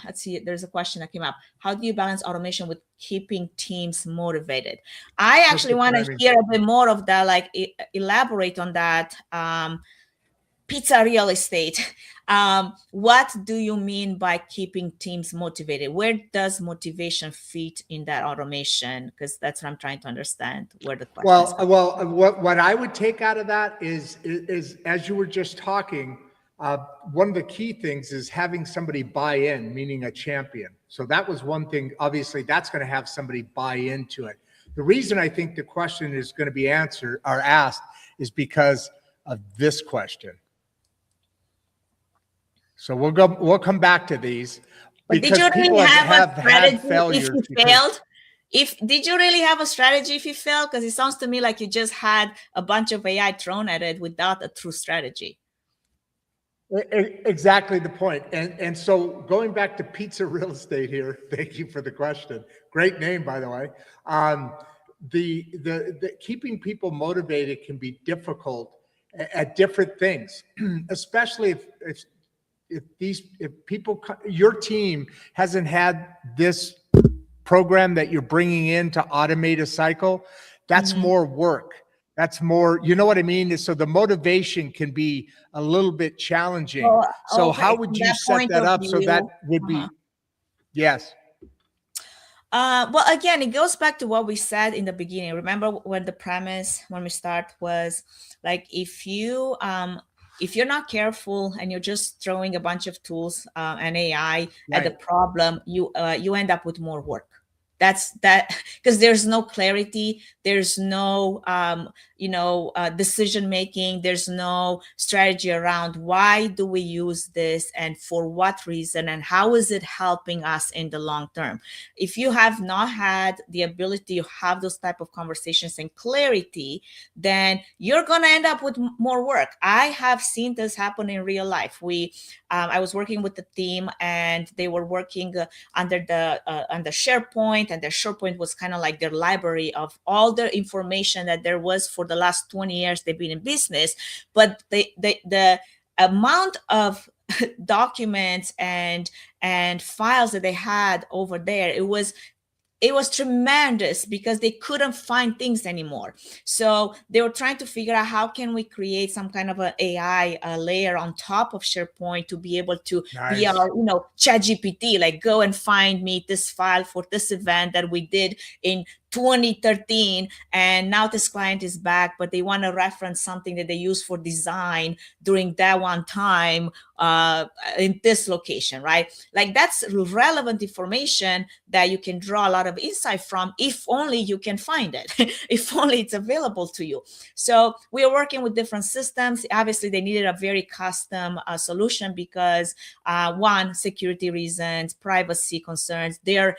let's see, there's a question that came up. How do you balance automation with keeping teams motivated? I actually want to hear a bit more of that, like elaborate on that. Pizza real estate. What do you mean by keeping teams motivated? Where does motivation fit in that automation? Because that's what I'm trying to understand, where the question is. Well, what I would take out of that is as you were just talking, one of the key things is having somebody buy in, meaning a champion. So that was one thing. Obviously, that's going to have somebody buy into it. The reason I think the question is going to be answered or asked is because of this question. So we'll come back to these. But did you really have a strategy if you failed? Did you really have a strategy if you failed? Because it sounds to me like you just had a bunch of AI thrown at it without a true strategy. Exactly the point. And so going back to pizza real estate here, thank you for the question. Great name, by the way. The keeping people motivated can be difficult at different things, especially if people, your team hasn't had this program that you're bringing in to automate a cycle, that's more work. That's more, you know what I mean? So the motivation can be a little bit challenging. Well, So how okay, would from you that set point that of up so that view, would uh-huh. be, yes. Well, again, it goes back to what we said in the beginning. Remember when the premise, when we start, was like, if you're not careful and you're just throwing a bunch of tools and AI at the Right. problem, you end up with more work. That's that, because there's no clarity, there's no decision making, there's no strategy around why do we use this and for what reason and how is it helping us in the long term. If you have not had the ability to have those type of conversations and clarity, then you're going to end up with more work. I have seen this happen in real life. I was working with the team and they were working under the SharePoint, and their SharePoint was kind of like their library of all the information that there was for the last 20 years they've been in business. But the amount of documents and files that they had over there, it was tremendous because they couldn't find things anymore. So they were trying to figure out how can we create some kind of an AI layer on top of SharePoint to be able to be Nice. our, ChatGPT, like go and find me this file for this event that we did in 2013, and now this client is back, but they want to reference something that they used for design during that one time in this location, right? Like that's relevant information that you can draw a lot of insight from if only you can find it, if only it's available to you. So we are working with different systems. Obviously, they needed a very custom solution because one, security reasons, privacy concerns. They had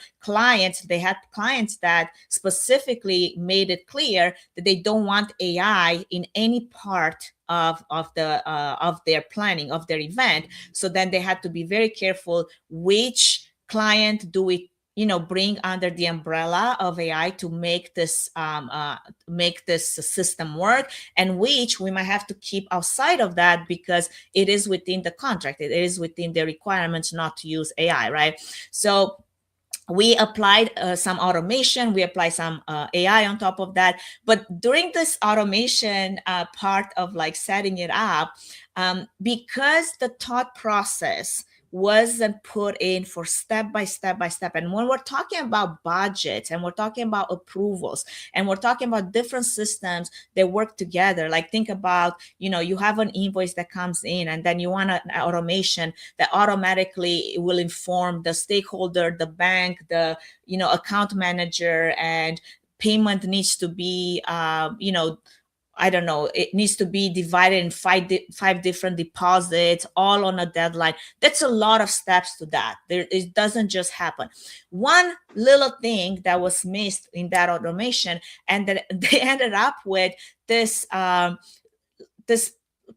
clients that specifically made it clear that they don't want AI in any part of their planning of their event. So then they had to be very careful which client do we bring under the umbrella of AI to make this system work, and which we might have to keep outside of that because it is within the contract, it is within the requirements not to use AI, right? So we applied some automation, we applied some AI on top of that. But during this automation part of like setting it up, because the thought process wasn't put in for step by step by step. And when we're talking about budgets and we're talking about approvals and we're talking about different systems that work together, like think about, you have an invoice that comes in and then you want an automation that automatically will inform the stakeholder, the bank, the, account manager, and payment needs to be, I don't know, it needs to be divided in five different deposits, all on a deadline. That's a lot of steps to that. It doesn't just happen. One little thing that was missed in that automation, and that they ended up with this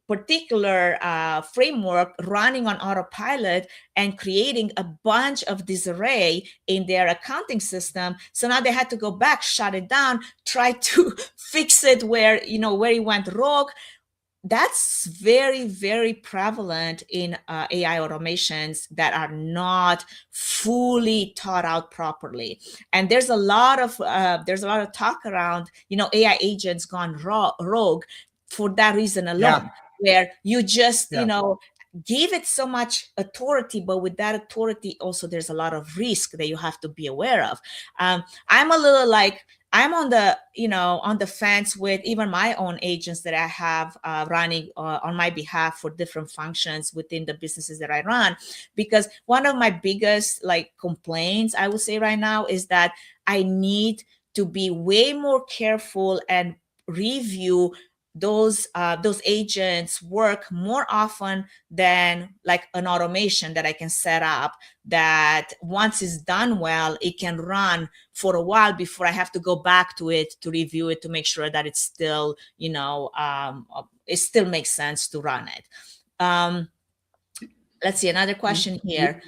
particular framework running on autopilot and creating a bunch of disarray in their accounting system. So now they had to go back, shut it down, try to fix it where it went rogue. That's very, very prevalent in AI automations that are not fully thought out properly. And there's a lot of talk around, AI agents gone rogue for that reason alone, where you just, give it so much authority, but with that authority also there's a lot of risk that you have to be aware of. I'm a little like, I'm on the fence with even my own agents that I have running on my behalf for different functions within the businesses that I run, because one of my biggest complaints, I would say right now, is that I need to be way more careful and review those agents work more often than like an automation that I can set up that once it's done well, it can run for a while before I have to go back to it to review it to make sure that it's still, it still makes sense to run it. Let's see, another question here.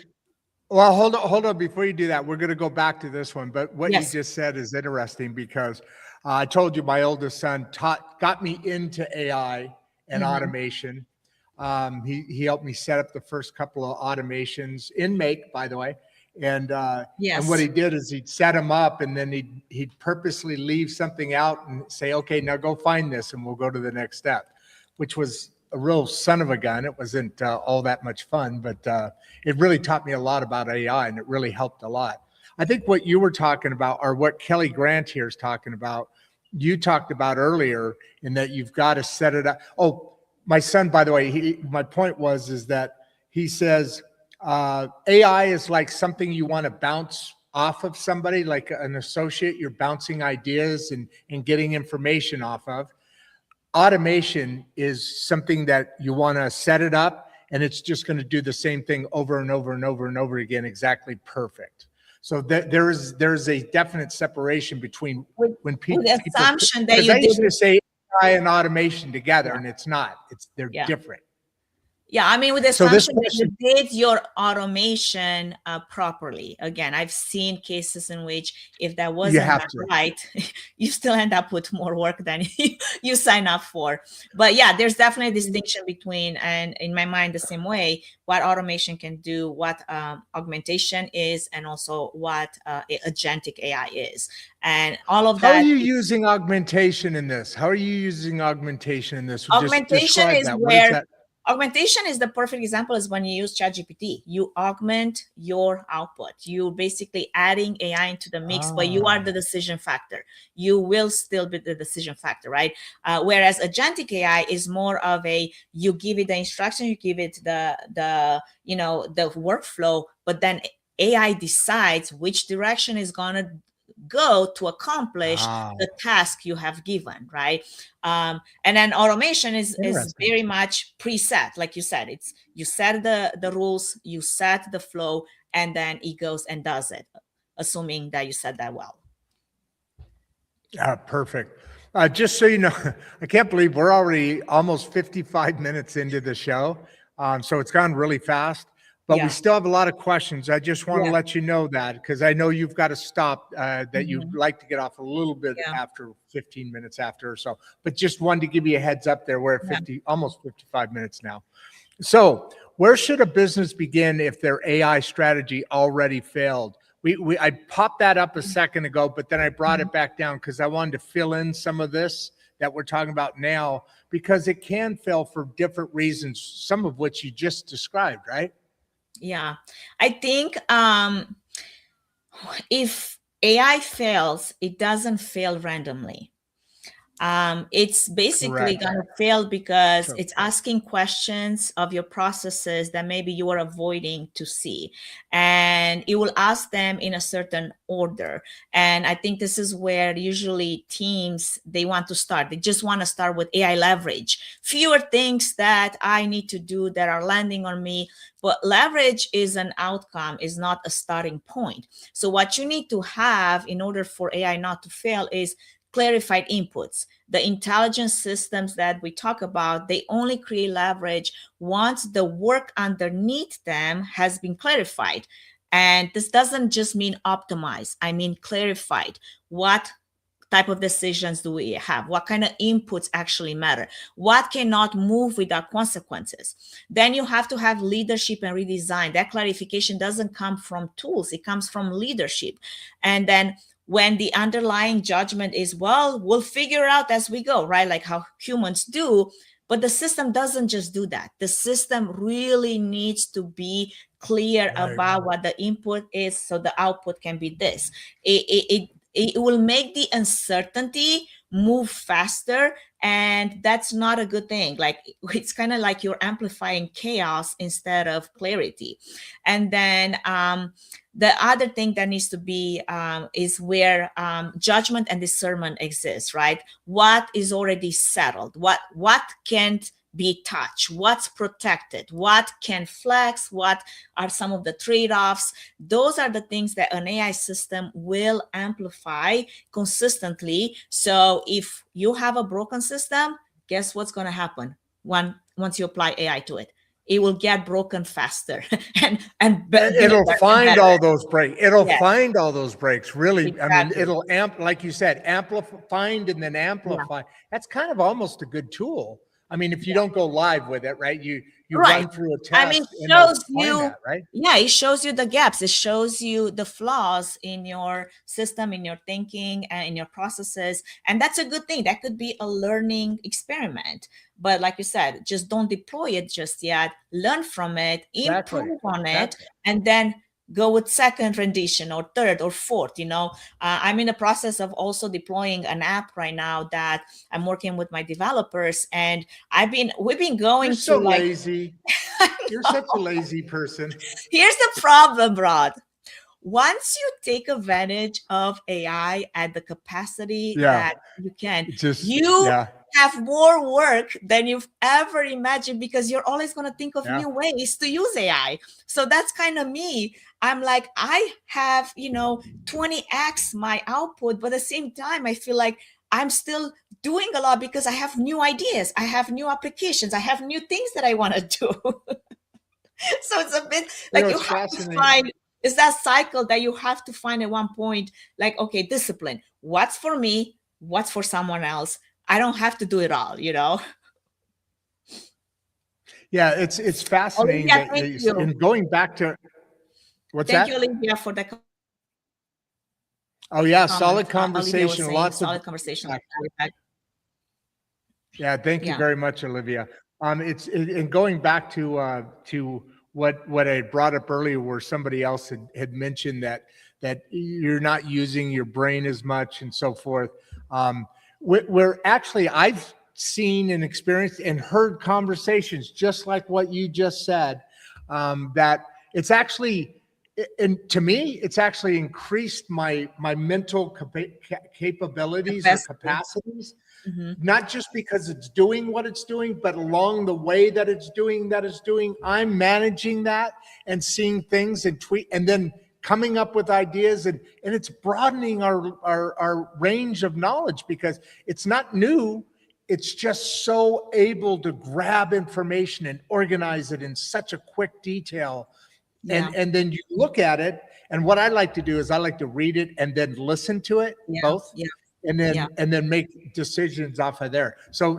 Well, hold on. Before you do that, we're going to go back to this one. But what you just said is interesting because I told you my oldest son got me into AI and automation. He helped me set up the first couple of automations in Make, by the way. And what he did is he'd set them up, and then he'd purposely leave something out and say, okay, now go find this and we'll go to the next step, which was a real son of a gun. It wasn't all that much fun, but it really taught me a lot about AI, and it really helped a lot. I think what you were talking about, or what Kelly Grant here is talking about, you talked about earlier, in that you've got to set it up. Oh, my son, by the way, my point is that he says, AI is like something you want to bounce off of somebody, like an associate. You're bouncing ideas and getting information off of. Automation is something that you want to set it up, and it's just going to do the same thing over and over and over and over again, exactly perfect. So there's a definite separation between when people. With the assumption that I used to say AI and automation together, and it's not. They're different. Yeah, I mean, with the assumption that you did your automation properly. Again, I've seen cases in which if that wasn't right, you still end up with more work than you sign up for. But yeah, there's definitely a distinction between, and in my mind, the same way, what automation can do, what augmentation is, and also what agentic AI is. And all of that. How are you using augmentation in this? Augmentation is where... Augmentation is the perfect example is when you use ChatGPT. You augment your output. You're basically adding AI into the mix, but you are the decision factor. You will still be the decision factor, right? Whereas agentic AI is more of you give it the instruction, you give it the workflow, but then AI decides which direction is going to go to accomplish the task you have given, right? And then automation is very much preset. Like you said, you set the rules, you set the flow, and then it goes and does it, assuming that you said that well. Perfect. Just so you know, I can't believe we're already almost 55 minutes into the show. So it's gone really fast. But we still have a lot of questions. I just want to let you know that, because I know you've got to stop, that you'd like to get off a little bit after 15 minutes after or so. But just wanted to give you a heads up there. We're at almost 55 minutes now. So where should a business begin if their AI strategy already failed? I popped that up a second ago, but then I brought it back down because I wanted to fill in some of this that we're talking about now, because it can fail for different reasons, some of which you just described, right? Yeah, I think if AI fails, it doesn't fail randomly. It's basically going to fail because it's asking questions of your processes that maybe you are avoiding to see. And it will ask them in a certain order. And I think this is where usually teams, they want to start. They just want to start with AI leverage. Fewer things that I need to do that are landing on me. But leverage is an outcome, is not a starting point. So what you need to have in order for AI not to fail is clarified inputs. The intelligence systems that we talk about, they only create leverage once the work underneath them has been clarified. And this doesn't just mean optimize. I mean clarified. What type of decisions do we have? What kind of inputs actually matter? What cannot move without consequences? Then you have to have leadership and redesign. That clarification doesn't come from tools. It comes from leadership. And then when the underlying judgment is, well, we'll figure it out as we go, right? Like how humans do. But the system doesn't just do that. The system really needs to be clear about what the input is so the output can be this. It will make the uncertainty move faster, and that's not a good thing. Like it's kind of like you're amplifying chaos instead of clarity. And then the other thing that needs to be is where judgment and discernment exists, right? What is already settled? What can't be touched? What's protected? What can flex? What are some of the trade-offs? Those are the things that an AI system will amplify consistently. So if you have a broken system, guess what's going to happen once you apply AI to it? It will get broken faster and it'll find all those breaks. It'll find all those breaks. Really, exactly. I mean, it'll like you said, amplify, find and then amplify. That's kind of almost a good tool. I mean, if you don't go live with it, right? You Right. run through a test. I mean, and it they'll shows find you, that, right? yeah, it shows you the gaps. It shows you the flaws in your system, in your thinking, and in your processes. And that's a good thing. That could be a learning experiment. But like you said, just don't deploy it just yet. Learn from it, Exactly. improve on it, Exactly. and then go with second rendition or third or fourth. I'm in the process of also deploying an app right now that I'm working with my developers, and we've been going You're so to like lazy. You're such a lazy person. Here's the problem, Rodd. Once you take advantage of AI at the capacity Yeah. that you can, Just you have more work than you've ever imagined because you're always going to think of Yeah. new ways to use AI. So that's kind of me. I'm like, I have, 20x my output, but at the same time, I feel like I'm still doing a lot because I have new ideas. I have new applications. I have new things that I want to do. So it's a bit like you have to find, it's that cycle that you have to find at one point, like, okay, discipline. What's for me? What's for someone else? I don't have to do it all, Yeah, it's fascinating Olivia, that and going back to what's thank that? you, Olivia, for the Oh yeah, comment. solid conversation. Saying, Lots solid of conversation. Yeah, thank you very much, Olivia. And going back to what I brought up earlier, where somebody else had mentioned that you're not using your brain as much and so forth. Where actually I've seen and experienced and heard conversations just like what you just said, that it's actually, and to me, it's actually increased my mental capabilities or capacities. Mm-hmm. Not just because it's doing what it's doing, but along the way that it's doing, I'm managing that and seeing things and tweet and then coming up with ideas and it's broadening our range of knowledge because it's not new. It's just so able to grab information and organize it in such a quick detail. Yeah. And then you look at it. And what I like to do is I like to read it and then listen to it both. Yeah. And then make decisions off of there. So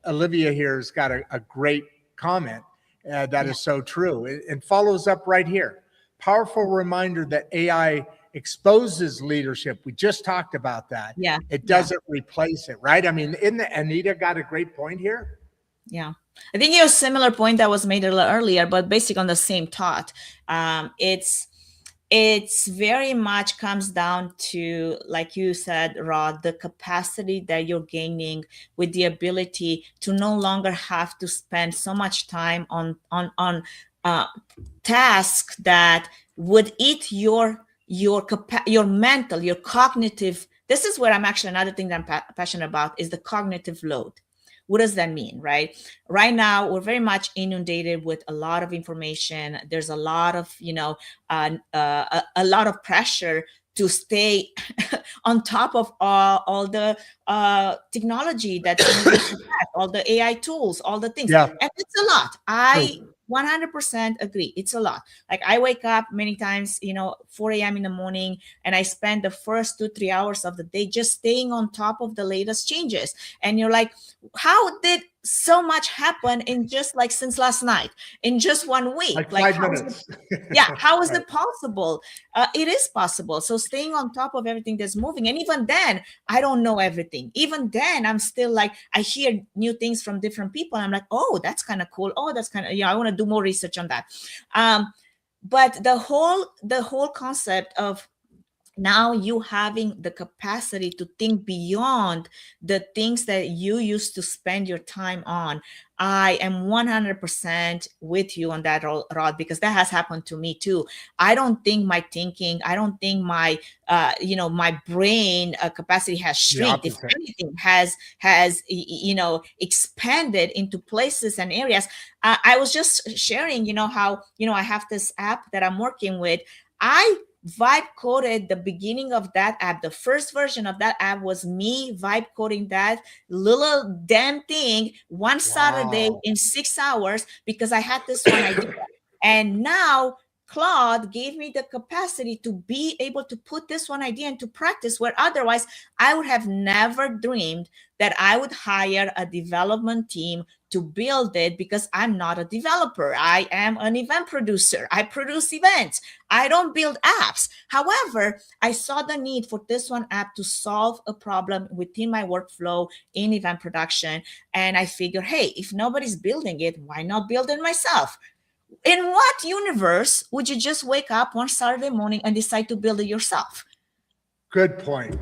Olivia here has got a great comment that is so true. It follows up right here. Powerful reminder that AI exposes leadership. We just talked about that. Yeah. It doesn't replace it, right? I mean, Anita got a great point here. Yeah. I think a similar point that was made a little earlier, but basically on the same thought. It's very much comes down to, like you said, Rodd, the capacity that you're gaining with the ability to no longer have to spend so much time on tasks that would eat your mental, your cognitive. This is where I'm actually, another thing that I'm passionate about is the cognitive load. What does that mean, right? Right now, we're very much inundated with a lot of information. There's a lot of, a lot of pressure to stay on top of all the technology that's all the AI tools, all the things. Yeah. And it's a lot. I 100% agree. It's a lot. Like I wake up many times, 4 a.m. in the morning, and I spend the first 2-3 hours of the day just staying on top of the latest changes. And you're like, how did so much happen in just like since last night, in just 1 week? Like 5 minutes. How is it possible? It is possible. So staying on top of everything that's moving. And even then, I don't know everything. Even then, I'm still like, I hear new things from different people. I'm like, oh, that's kind of cool. Oh, that's kind of, I want to do more research on that. But the whole concept of now you having the capacity to think beyond the things that you used to spend your time on. I am 100% with you on that, Rodd, because that has happened to me too. I don't think my thinking, I don't think my, my brain capacity has shrunk. If anything, has expanded into places and areas. I was just sharing, how, I have this app that I'm working with. I vibe coded the beginning of that app. The first version of that app was me vibe coding that little damn thing one Saturday in 6 hours because I had this one idea. And now Claude gave me the capacity to be able to put this one idea into practice, where otherwise I would have never dreamed that I would hire a development team to build it, because I'm not a developer. I am an event producer. I produce events. I don't build apps. However, I saw the need for this one app to solve a problem within my workflow in event production. And I figured, hey, if nobody's building it, why not build it myself? In what universe would you just wake up one Saturday morning and decide to build it yourself? Good point.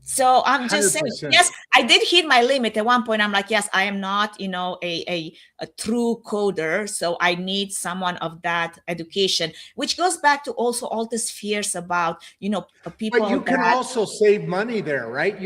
So I'm just saying, 100%. yes, I did hit my limit at one point. I'm like, yes, I am not, a true coder. So I need someone of that education, which goes back to also all these fears about, people. But you can also save money there, right?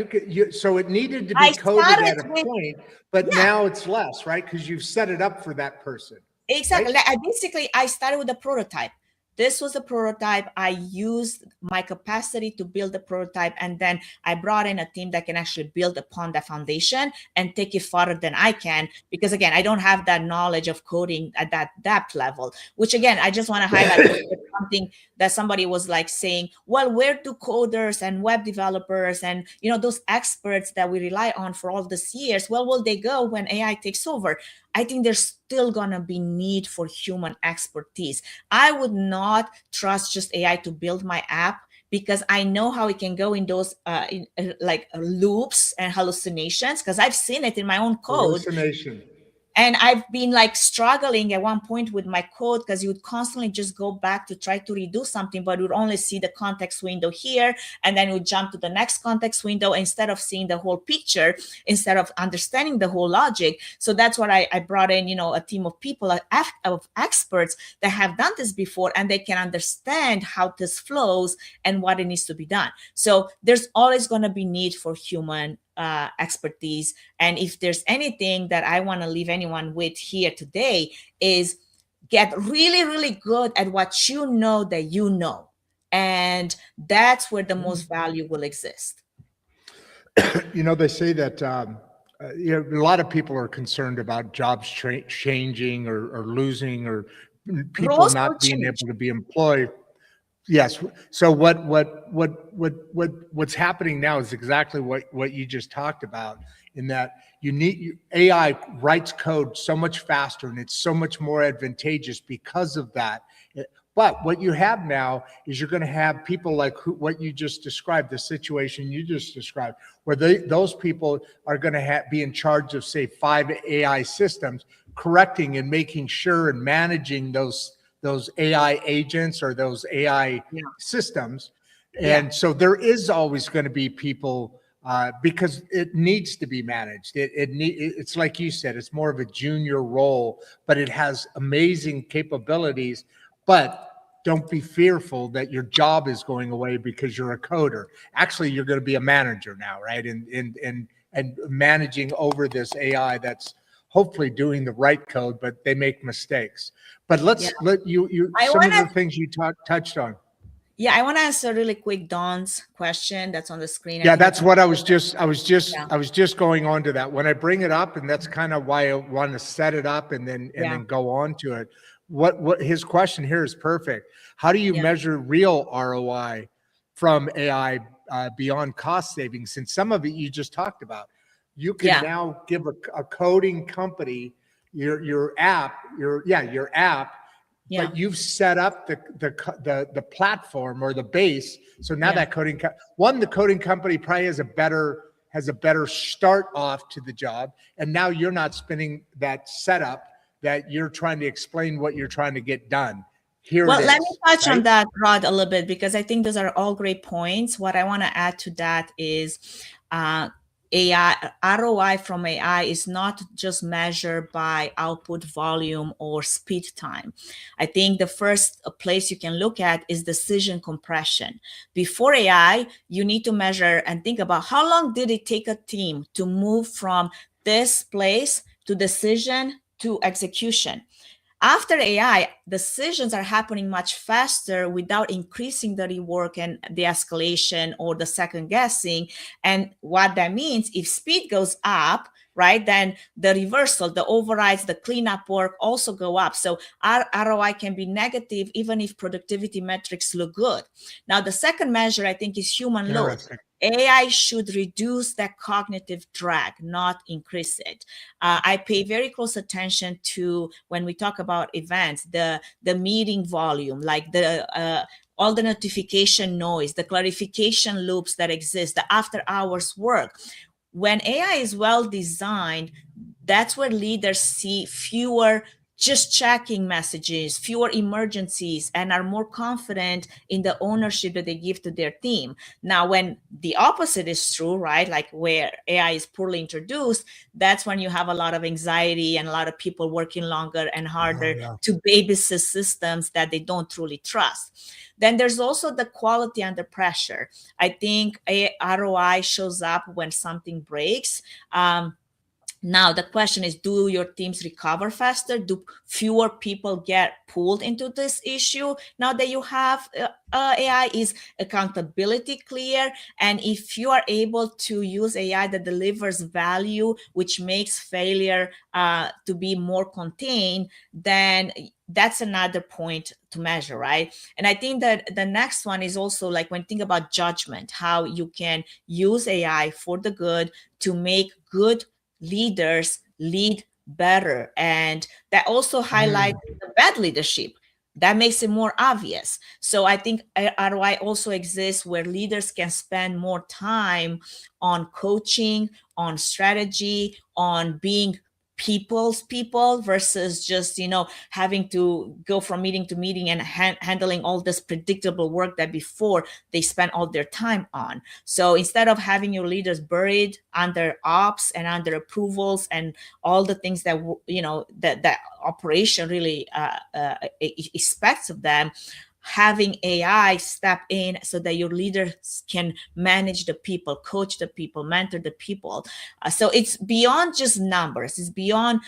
So it needed to be I coded started at a with- point, but now it's less, right? Because you've set it up for that person. Exactly. Right? I started with a prototype. This was a prototype. I used my capacity to build a prototype, and then I brought in a team that can actually build upon that foundation and take it farther than I can, because again, I don't have that knowledge of coding at that depth level, which again, I just want to highlight something that somebody was like saying, well, where do coders and web developers and, those experts that we rely on for all these years, well, will they go when AI takes over? I think there's still going to be need for human expertise. I would not trust just AI to build my app, because I know how it can go in those loops and hallucinations, because I've seen it in my own code. Hallucination. And I've been like struggling at one point with my code, because you would constantly just go back to try to redo something, but you would only see the context window here, and then you jump to the next context window instead of seeing the whole picture, instead of understanding the whole logic. So that's what I brought in, a team of people, of experts that have done this before, and they can understand how this flows and what it needs to be done. So there's always going to be need for human expertise. And if there's anything that I want to leave anyone with here today, is get really, really good at what you know that you know. And that's where the most value will exist. They say that a lot of people are concerned about jobs changing or losing, or people Roles not will being change. able to be employed. Yes. So what's happening now is exactly what you just talked about, in that AI writes code so much faster, and it's so much more advantageous because of that. But what you have now is you're going to have people like what you just described, the situation you just described, where those people are going to be in charge of, say, 5 AI systems, correcting and making sure and managing those AI agents or those AI systems. And so there is always going to be people, because it needs to be managed. It's like you said, it's more of a junior role, but it has amazing capabilities. But don't be fearful that your job is going away because you're a coder. Actually, you're going to be a manager now, right? And managing over this AI that's hopefully doing the right code, but they make mistakes. But let you some of the things you touched on. Yeah, I want to answer really quick Dawn's question that's on the screen. Yeah, that's what I was just going on to that. When I bring it up, and that's kind of why I want to set it up and then go on to it. What his question here is perfect. How do you measure real ROI from AI beyond cost savings? And some of it you just talked about. You can now give a coding company your app, but you've set up the platform or the base. So now that the coding company probably has a better start off to the job, and now you're not spending that setup that you're trying to explain what you're trying to get done. Let me touch on that, Rodd, a little bit, because I think those are all great points. What I want to add to that is AI ROI from AI is not just measured by output volume or speed time. I think the first place you can look at is decision compression. Before AI, you need to measure and think about how long did it take a team to move from this place to decision to execution. After AI, decisions are happening much faster without increasing the rework and the escalation or the second guessing. And what that means, if speed goes up, right, then the reversal, the overrides, the cleanup work also go up. So our ROI can be negative even if productivity metrics look good. Now, the second measure, I think, is human load. Interesting. AI should reduce that cognitive drag, not increase it. I pay very close attention to, when we talk about events, the meeting volume, like all the notification noise, the clarification loops that exist, the after hours work. When AI is well designed, that's where leaders see fewer just checking messages, fewer emergencies, and are more confident in the ownership that they give to their team. Now, when the opposite is true, right, like where AI is poorly introduced, that's when you have a lot of anxiety and a lot of people working longer and harder to babysit systems that they don't truly trust. Then there's also the quality under pressure. I think ROI shows up when something breaks. Now, the question is, do your teams recover faster? Do fewer people get pulled into this issue now that you have AI? Is accountability clear? And if you are able to use AI that delivers value, which makes failure to be more contained, then that's another point to measure, right? And I think that the next one is also like, when think about judgment, how you can use AI for the good to make good leaders lead better. And that also highlights the bad leadership. That makes it more obvious. So I think ROI also exists where leaders can spend more time on coaching, on strategy, on being people's people versus just, having to go from meeting to meeting and handling all this predictable work that before they spent all their time on. So instead of having your leaders buried under ops and under approvals and all the things that, that operation really expects of them, having AI step in so that your leaders can manage the people, coach the people, mentor the people. So it's beyond just numbers. It's beyond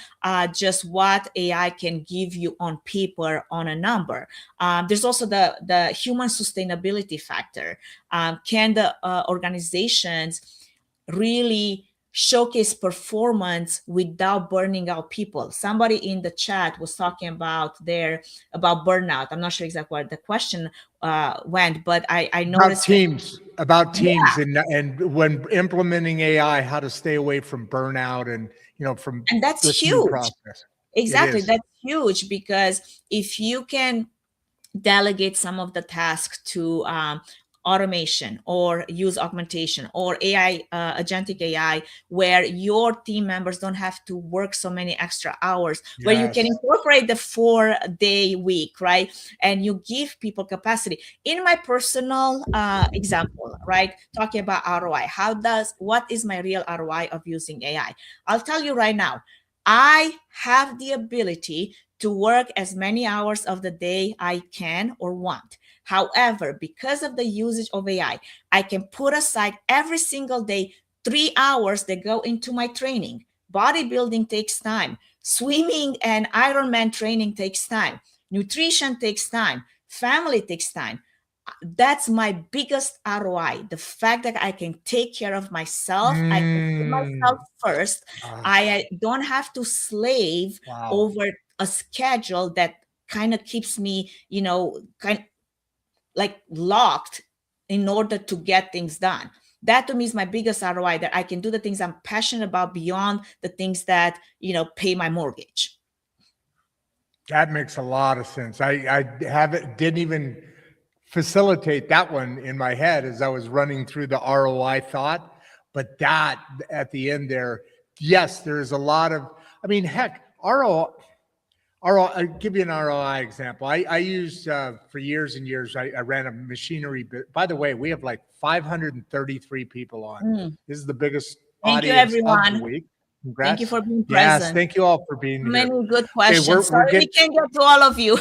just what AI can give you on paper, on a number. There's also the human sustainability factor. Can the organizations really showcase performance without burning out people? Somebody in the chat was talking about burnout. I'm not sure exactly where the question went, but I noticed about teams and when implementing AI, how to stay away from burnout and that's this huge. new process. Exactly, that's huge, because if you can delegate some of the tasks to automation or use augmentation or AI, agentic AI, where your team members don't have to work so many extra hours, where you can incorporate the 4-day week, right? And you give people capacity. In my personal example, right, talking about ROI, what is my real ROI of using AI? I'll tell you right now, I have the ability to work as many hours of the day I can or want. However, because of the usage of AI, I can put aside every single day 3 hours that go into my training. Bodybuilding takes time. Swimming and Ironman training takes time. Nutrition takes time. Family takes time. That's my biggest ROI. The fact that I can take care of myself, I can put myself first. I don't have to slave over a schedule that kind of keeps me, like locked in order to get things done. That to me is my biggest ROI, that I can do the things I'm passionate about beyond the things that, pay my mortgage. That makes a lot of sense. I didn't even facilitate that one in my head as I was running through the ROI thought. But that at the end there, yes, there's a lot of, heck, ROI, I'll give you an ROI example. I used for years and years, I ran a machinery. By the way, we have like 533 people on. This is the biggest audience of the week. Congrats. Thank you for being present. Yes, thank you all for being here. Many good questions. Sorry, we can't get to all of you.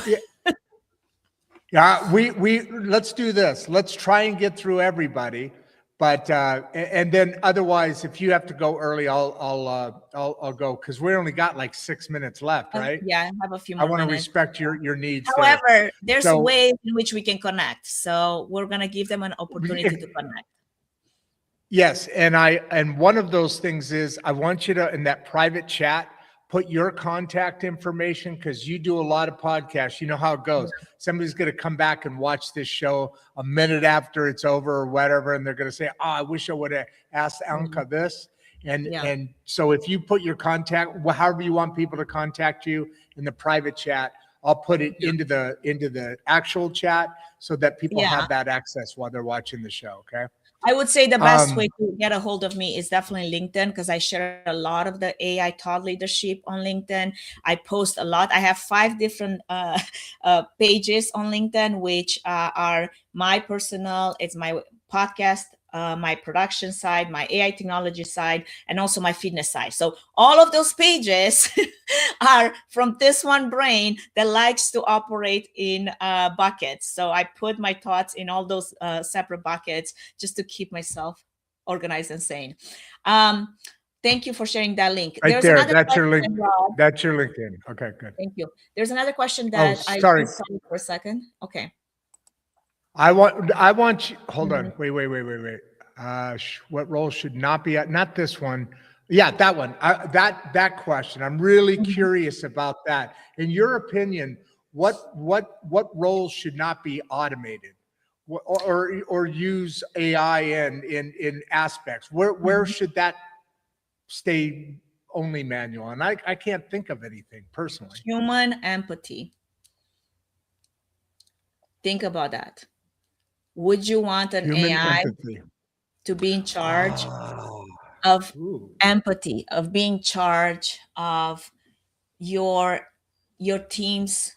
Yeah, we let's do this. Let's try and get through everybody. But and then otherwise, if you have to go early, I'll go, because we only got like 6 minutes left, right? Yeah, I have a few more. I want to respect your needs. However, there's ways in which we can connect, so we're gonna give them an opportunity to connect. Yes, and one of those things is I want you to, in that private chat, put your contact information, because you do a lot of podcasts. You know how it goes. Somebody's going to come back and watch this show a minute after it's over or whatever, and they're going to say, "Oh, I wish I would have asked Anca this." And so if you put your contact, however you want people to contact you in the private chat, I'll put it into the actual chat so that people have that access while they're watching the show. Okay. I would say the best way to get a hold of me is definitely LinkedIn, because I share a lot of the AI thought leadership on LinkedIn. I post a lot. I have 5 different pages on LinkedIn, which are my personal, it's my podcast, my production side, my AI technology side, and also my fitness side. So all of those pages are from this one brain that likes to operate in buckets. So I put my thoughts in all those separate buckets just to keep myself organized and sane. Thank you for sharing that link. Right there. That's your link. That's your LinkedIn. Okay, good. Thank you. There's another question that I just saw for a second. Okay. I want you, hold on. Wait. What role should not be not this one. Yeah, that one. That question. I'm really curious about that. In your opinion, what roles should not be automated, or use AI in aspects? Where should that stay only manual? And I can't think of anything personally. Human empathy. Think about that. Would you want an AI to be in charge of empathy, of being charge of your team's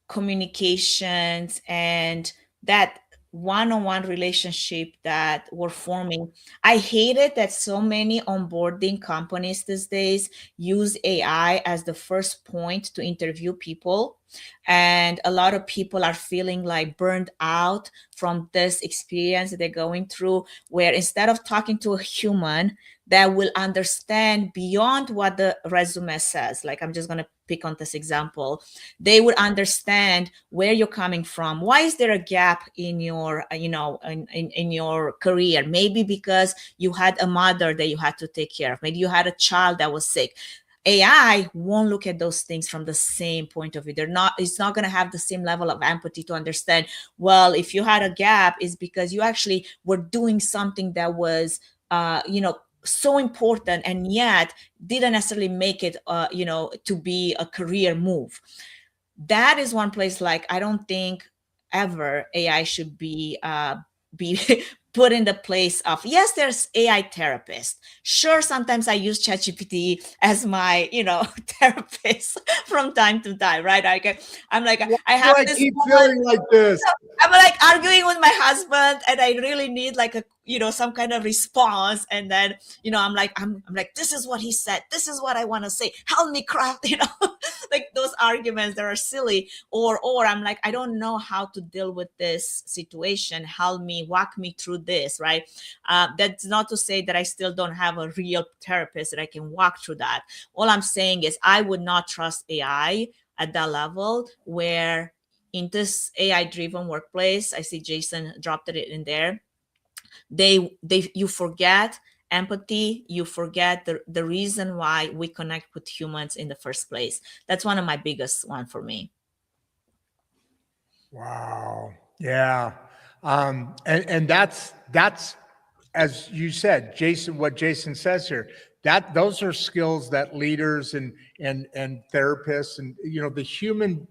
communications and that one-on-one relationship that we're forming? I hate it that so many onboarding companies these days use AI as the first point to interview people. And a lot of people are feeling like burned out from this experience that they're going through, where instead of talking to a human that will understand beyond what the resume says, like I'm just going to pick on this example, they would understand where you're coming from. Why is there a gap in your, in your career? Maybe because you had a mother that you had to take care of. Maybe you had a child that was sick. AI won't look at those things from the same point of view. It's not going to have the same level of empathy to understand, well, if you had a gap, it's because you actually were doing something that was, so important and yet didn't necessarily make it, to be a career move. That is one place, like, I don't think ever AI should be put in the place of, yes, there's AI therapist. Sure, sometimes I use ChatGPT as my, therapist from time to time, right? I'm like, I have this. I keep feeling like this. I'm like arguing with my husband, and I really need like a, some kind of response. And then, I'm like, this is what he said. This is what I want to say. Help me craft, like those arguments that are silly. Or I'm like, I don't know how to deal with this situation. Help me, walk me through this, right? That's not to say that I still don't have a real therapist that I can walk through that. All I'm saying is I would not trust AI at that level, where in this AI-driven workplace, I see Jason dropped it in there. You forget empathy, you forget the reason why we connect with humans in the first place. That's one of my biggest one for me. Wow. Yeah. And that's, as you said, Jason, what Jason says here, that those are skills that leaders and therapists and, the human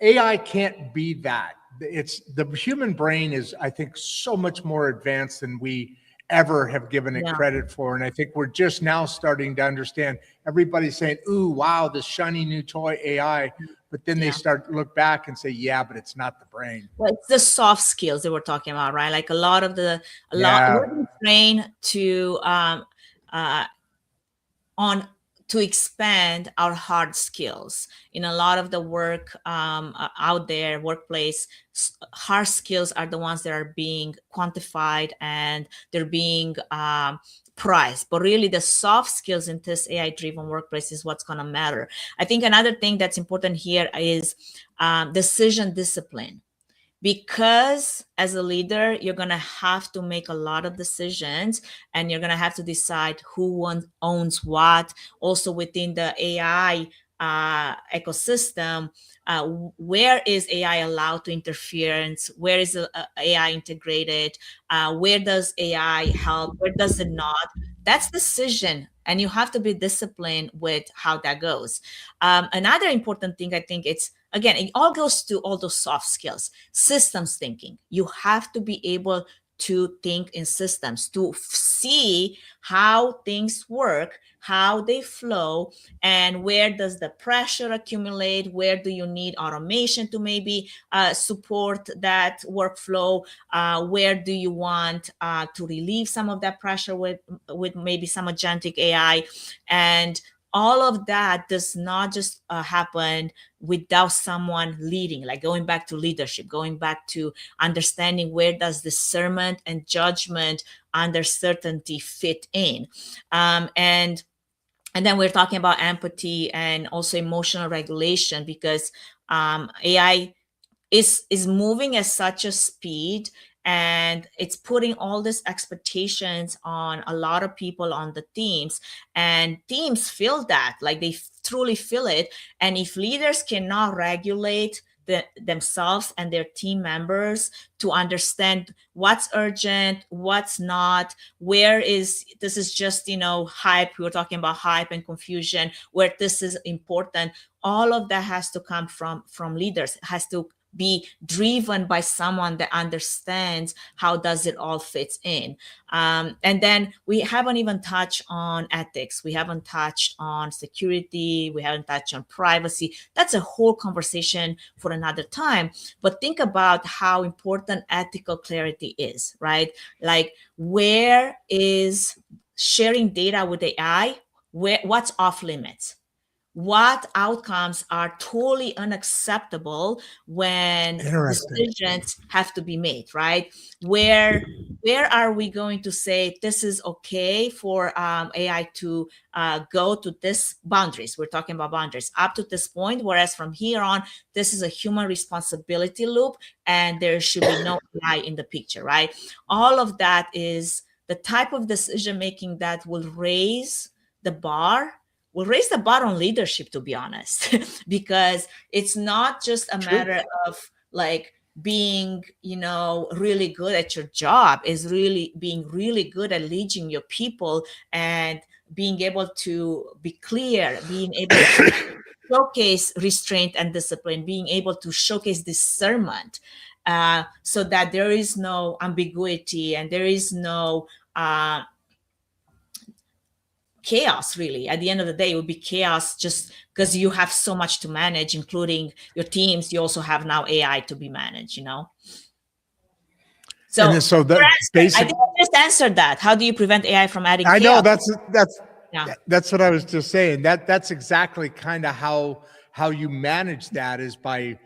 AI can't be that. It's the human brain is, I think, so much more advanced than we ever have given it credit for. And I think we're just now starting to understand. Everybody's saying, ooh, wow, this shiny new toy AI. But then they start to look back and say, yeah, but it's not the brain. Well, it's the soft skills that we're talking about, right? Like we're trained to to expand our hard skills. In a lot of the work out there, workplace, hard skills are the ones that are being quantified and they're being prized. But really the soft skills in this AI-driven workplace is what's going to matter. I think another thing that's important here is decision discipline. because as a leader, you're going to have to make a lot of decisions, and you're going to have to decide who owns what. Also within the AI ecosystem, where is AI allowed to interference? Where is AI integrated? Where does AI help? Where does it not? That's decision, and you have to be disciplined with how that goes. Another important thing, I think, it's, again, it all goes to all those soft skills. Systems thinking. You have to be able to think in systems, to see how things work, how they flow, and where does the pressure accumulate, where do you need automation to maybe support that workflow, where do you want to relieve some of that pressure with maybe some agentic AI. And all of that does not just happen without someone leading, like going back to leadership, going back to understanding where does discernment and judgment under certainty fit in. And then we're talking about empathy and also emotional regulation, because AI is moving at such a speed, and it's putting all these expectations on a lot of people, on the teams, and teams feel that, like they truly feel it. And if leaders cannot regulate themselves and their team members to understand what's urgent, what's not, where is this is just hype, we were talking about hype and confusion, where this is important, all of that has to come from leaders. It has to be driven by someone that understands how does it all fit in. And then we haven't even touched on ethics. We haven't touched on security. We haven't touched on privacy. That's a whole conversation for another time. But think about how important ethical clarity is, right? Like, where is sharing data with AI? What's off limits? What outcomes are totally unacceptable when decisions have to be made, right? Where are we going to say this is okay for AI to go to this boundaries? We're talking about boundaries up to this point, whereas from here on, this is a human responsibility loop, and there should be no AI in the picture, right? All of that is the type of decision making that will raise the bar on leadership, to be honest, because it's not just a matter of like being, really good at your job. Is really being really good at leading your people and being able to be clear, being able to showcase restraint and discipline, being able to showcase discernment, so that there is no ambiguity and there is no chaos. Really, at the end of the day, it would be chaos just because you have so much to manage, including your teams. You also have now AI to be managed, So that basically, I think I just answered that. How do you prevent AI from adding chaos? I know that's what I was just saying. That's exactly kind of how you manage that, is by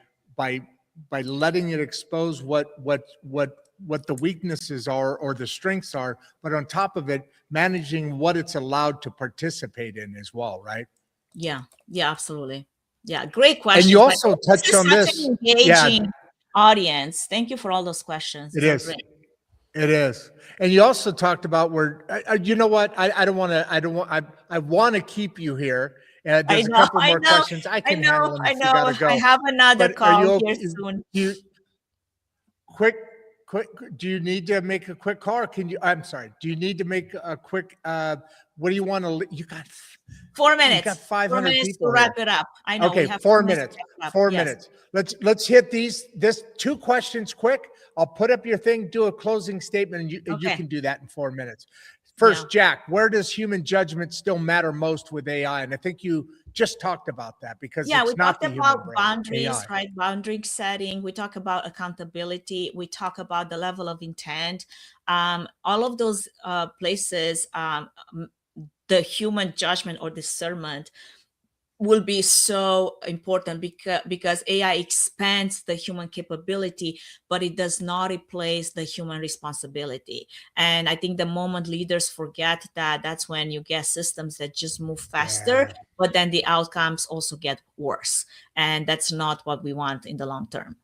letting it expose what the weaknesses are or the strengths are, but on top of it, managing what it's allowed to participate in as well, right? Yeah, absolutely. Yeah, great question. And you also touched on this. Engaging audience. Thank you for all those questions. It is. It is. And you also talked about where, you know what? I want to keep you here. And there's a couple more questions I can handle if you gotta go. I have another call here soon. Quick, do you need to make a quick call? Or do you need to make a quick, what do you want to, you got 4 minutes. You got 500 people to wrap it up. I know. Okay, 4 minutes. 4 minutes. Let's hit this 2 questions quick. I'll put up your thing, do a closing statement, and you can do that in 4 minutes. First, Jack, where does human judgment still matter most with AI? And I think you just talked about that, because it's not the human brain. We talked about boundaries, right? Boundary setting. We talk about accountability. We talk about the level of intent. All of those places, the human judgment or discernment will be so important, because AI expands the human capability, but it does not replace the human responsibility. And I think the moment leaders forget that, that's when you get systems that just move faster, but then the outcomes also get worse. And that's not what we want in the long term.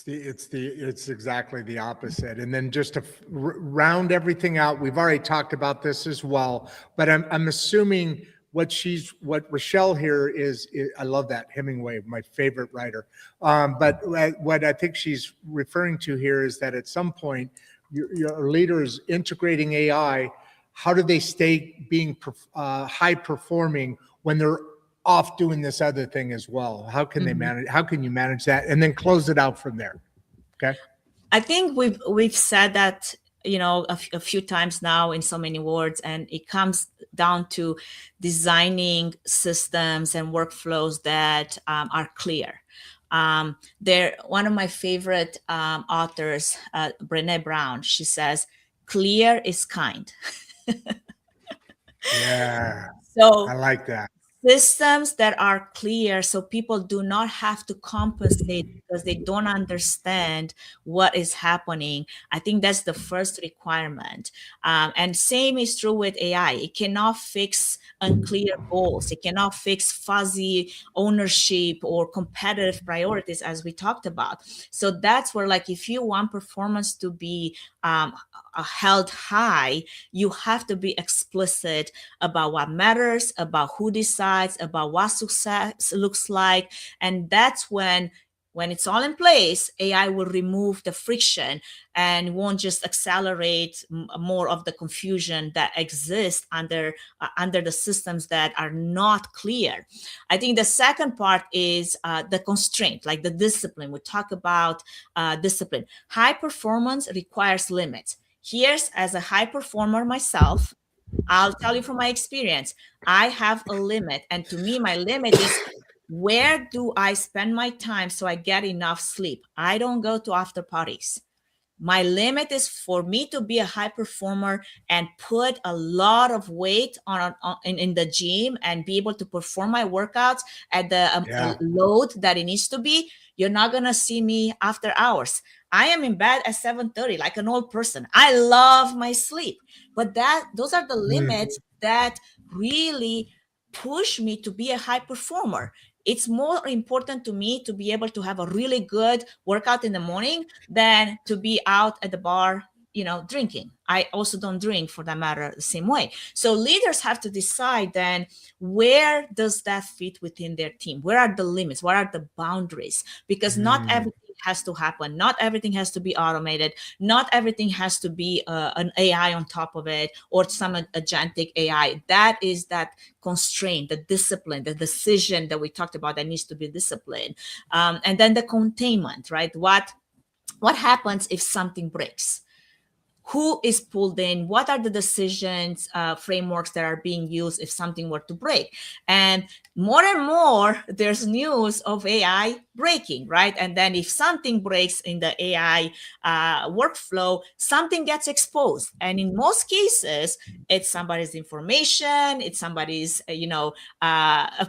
It's exactly the opposite. And then just to round everything out, we've already talked about this as well, but I'm assuming what Rochelle here is, I love that, Hemingway, my favorite writer. But what I think she's referring to here is that at some point your leader is integrating AI. How do they stay being high performing when they're off doing this other thing as well? How can they manage? How can you manage that and then close it out from there? Okay. I think we've said that, you know, a few times now in so many words, and it comes down to designing systems and workflows that are clear. They're one of my favorite authors, Brené Brown. She says, "Clear is kind." Yeah. So I like that. Systems that are clear so people do not have to compensate because they don't understand what is happening. I think that's the first requirement. And same is true with AI. It cannot fix unclear goals. It cannot fix fuzzy ownership or competitive priorities, as we talked about. So that's where, like, if you want performance to be held high, you have to be explicit about what matters, about who decides, about what success looks like. And that's when it's all in place, AI will remove the friction and won't just accelerate more of the confusion that exists under the systems that are not clear. I think the second part is the constraint, like the discipline. We talk about discipline. High performance requires limits. Here's, as a high performer myself, I'll tell you from my experience, I have a limit. And to me, my limit is, where do I spend my time so I get enough sleep? I don't go to after parties. My limit is for me to be a high performer and put a lot of weight in the gym and be able to perform my workouts at the load that it needs to be. You're not going to see me after hours. I am in bed at 7:30 like an old person. I love my sleep, but those are the limits that really push me to be a high performer. It's more important to me to be able to have a really good workout in the morning than to be out at the bar, you know, drinking. I also don't drink, for that matter, the same way. So leaders have to decide then, where does that fit within their team? Where are the limits? What are the boundaries? Because not everything has to happen. Not everything has to be automated. Not everything has to be an AI on top of it or some agentic AI. That is that constraint, the discipline, the decision that we talked about that needs to be disciplined. And then the containment, right? What happens if something breaks? Who is pulled in? What are the decisions, frameworks that are being used if something were to break? And more, there's news of AI breaking, right? And then if something breaks in the AI workflow, something gets exposed. And in most cases, it's somebody's information, it's somebody's,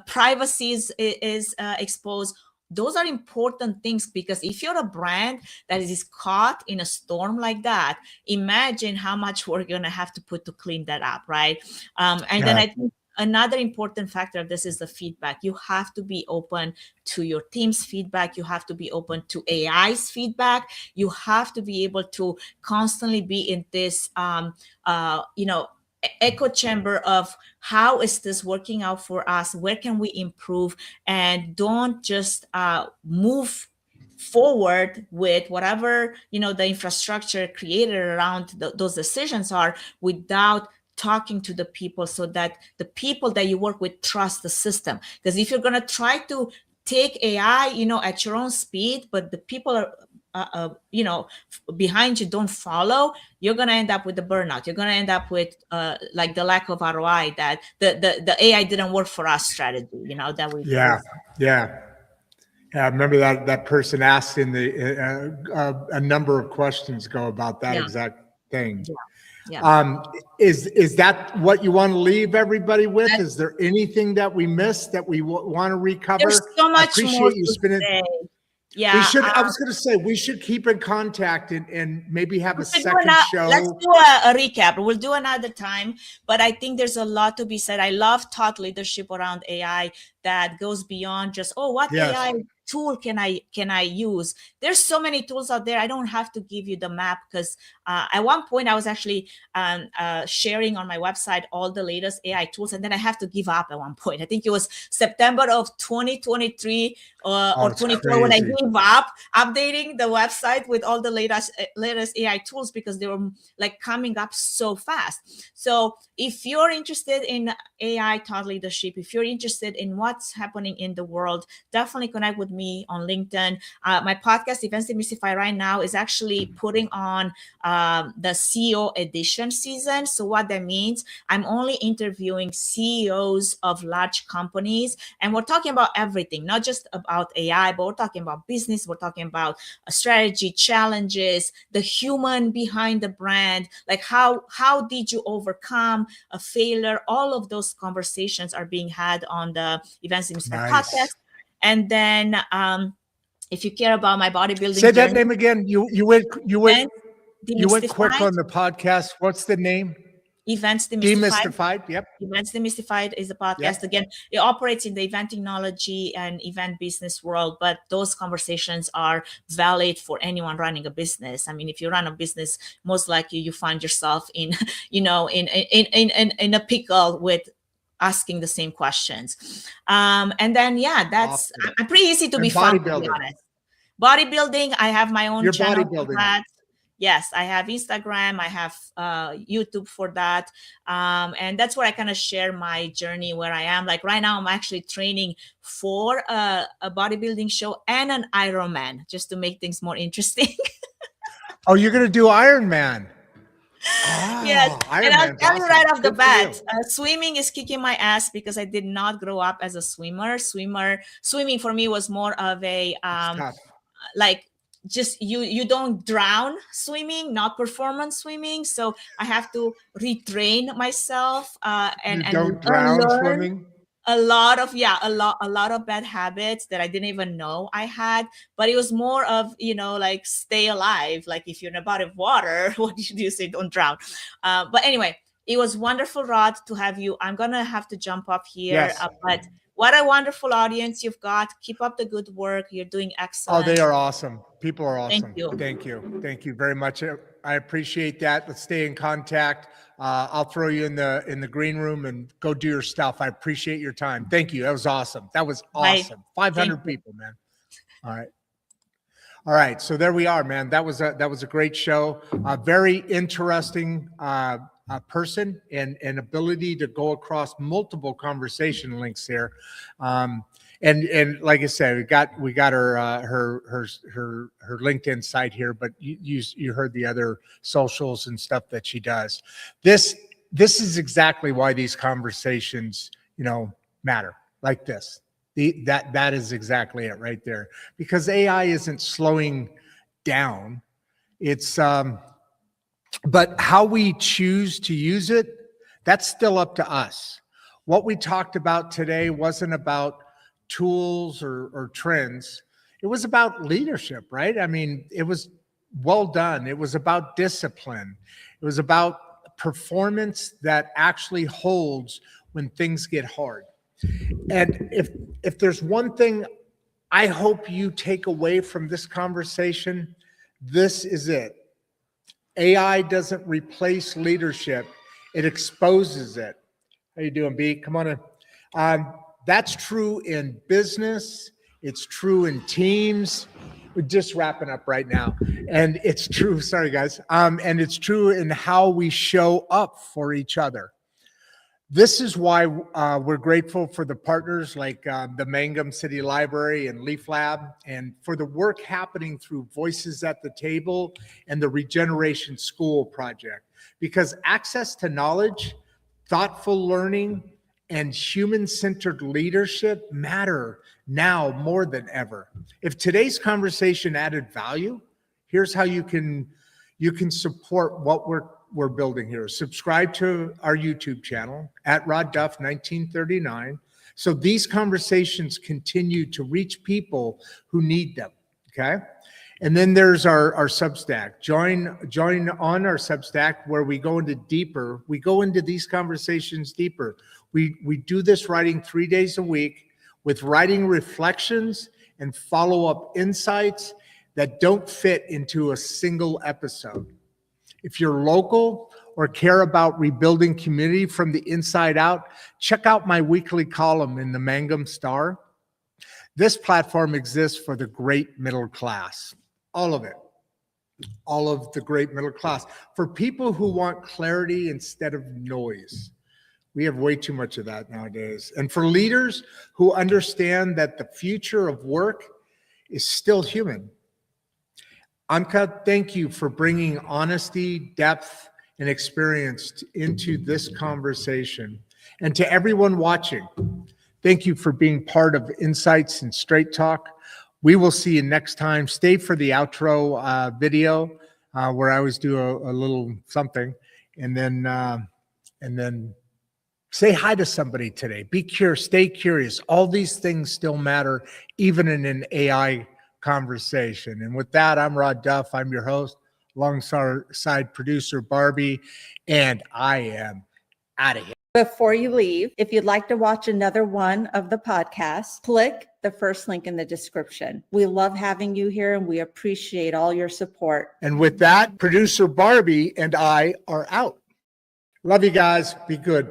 privacy is exposed. Those are important things, because if you're a brand that is caught in a storm like that, imagine how much we're going to have to put to clean that up, right? Then I think another important factor of this is the feedback. You have to be open to your team's feedback. You have to be open to AI's feedback. You have to be able to constantly be in this, echo chamber of, how is this working out for us? Where can we improve? And don't just move forward with whatever, the infrastructure created around those decisions are, without talking to the people, so that the people that you work with trust the system. Because if you're going to try to take AI, at your own speed, but the people are behind you don't follow, you're going to end up with the burnout. You're going to end up with like the lack of ROI, that the AI didn't work for us strategy, that we Yeah, I remember that person asked in the a number of questions ago about that exact thing. Yeah. Is that what you want to leave everybody with? Is there anything that we missed that we want to recover? There's so much more to say. Yeah, we should. I was going to say, we should keep in contact and maybe have a second show. Let's do a recap. We'll do another time, but I think there's a lot to be said. I love thought leadership around AI that goes beyond just, what AI tool can I use? There's so many tools out there. I don't have to give you the map, because at one point I was actually sharing on my website all the latest AI tools, and then I have to give up at one point. I think it was September of 2023 or 24 when I gave up updating the website with all the latest AI tools, because they were like coming up so fast. So if you're interested in AI thought leadership, if you're interested in what's happening in the world, definitely connect with me on LinkedIn. My podcast, Events Demystified, right now is actually putting on the CEO edition season. So what that means, I'm only interviewing CEOs of large companies, and we're talking about everything, not just about AI, but we're talking about business, we're talking about strategy, challenges, the human behind the brand, like how did you overcome a failure? All of those conversations are being had on the Events Demystified podcast. And then if you care about my bodybuilding say that journey, name again. You went quick on the podcast. What's the name? Events Demystified. Demystified. Yep. Events Demystified is a podcast. Yep. Again, it operates in the event technology and event business world, but those conversations are valid for anyone running a business. I mean, if you run a business, most likely you find yourself in, in a pickle with asking the same questions. And then, that's awesome. I'm pretty easy to be fun, to be honest. Bodybuilding, I have my own channel for that. Yes, I have Instagram, I have YouTube for that. And that's where I kind of share my journey, where I am. Like right now, I'm actually training for a bodybuilding show and an Ironman, just to make things more interesting. Oh, you're going to do Ironman. Yes, and I'll tell you right off the bat, swimming is kicking my ass, because I did not grow up as a swimmer. Swimming for me was more of a just you don't drown swimming, not performance swimming. So I have to retrain myself and drown swimming. A lot of bad habits that I didn't even know I had. But it was more of, like stay alive. Like if you're in a body of water, what do you say? Don't drown. But anyway, it was wonderful, Rodd, to have you. I'm gonna have to jump off here. Yes. But what a wonderful audience you've got. Keep up the good work. You're doing excellent. Oh, they are awesome. People are awesome. Thank you. Thank you. Thank you very much. I appreciate that. Let's stay in contact. I'll throw you in the green room and go do your stuff. I appreciate your time. Thank you. That was awesome. That was awesome. 500 people, man. All right. So there we are, man. That was a great show. Very interesting person and ability to go across multiple conversation links here. And like I said, we got her LinkedIn site here, but you heard the other socials and stuff that she does. This is exactly why these conversations, matter like this. That is exactly it right there, because AI isn't slowing down. It's but how we choose to use it, that's still up to us. What we talked about today wasn't about tools or trends. It was about leadership, right? I mean, it was well done. It was about discipline. It was about performance that actually holds when things get hard. And if there's one thing I hope you take away from this conversation, this is it. AI doesn't replace leadership. It exposes it. How you doing, B? Come on in. That's true in business. It's true in teams. We're just wrapping up right now. And it's true, sorry guys. And it's true in how we show up for each other. This is why we're grateful for the partners like the Mangum City Library and Leaf Lab, and for the work happening through Voices at the Table and the Regeneration School Project. Because access to knowledge, thoughtful learning, and human-centered leadership matter now more than ever. If today's conversation added value, here's how you can support what we're building here. Subscribe to our YouTube channel at Rodd Duff 1939. So these conversations continue to reach people who need them. Okay. And then there's our Substack. Join on our Substack, where we go into these conversations deeper. We do this writing 3 days a week with writing reflections and follow-up insights that don't fit into a single episode. If you're local or care about rebuilding community from the inside out, check out my weekly column in the Mangum Star. This platform exists for the great middle class, all of it, all of the great middle class. For people who want clarity instead of noise. We have way too much of that nowadays. And for leaders who understand that the future of work is still human. Anca, thank you for bringing honesty, depth, and experience into this conversation. And to everyone watching, thank you for being part of Insights and Straight Talk. We will see you next time. Stay for the outro video where I always do a little something, and then say hi to somebody today. Be curious, stay curious. All these things still matter, even in an AI conversation. And with that, I'm Rodd Duff. I'm your host, alongside producer Barbie, and I am out of here. Before you leave, if you'd like to watch another one of the podcasts, click the first link in the description. We love having you here and we appreciate all your support. And with that, producer Barbie and I are out. Love you guys. Be good.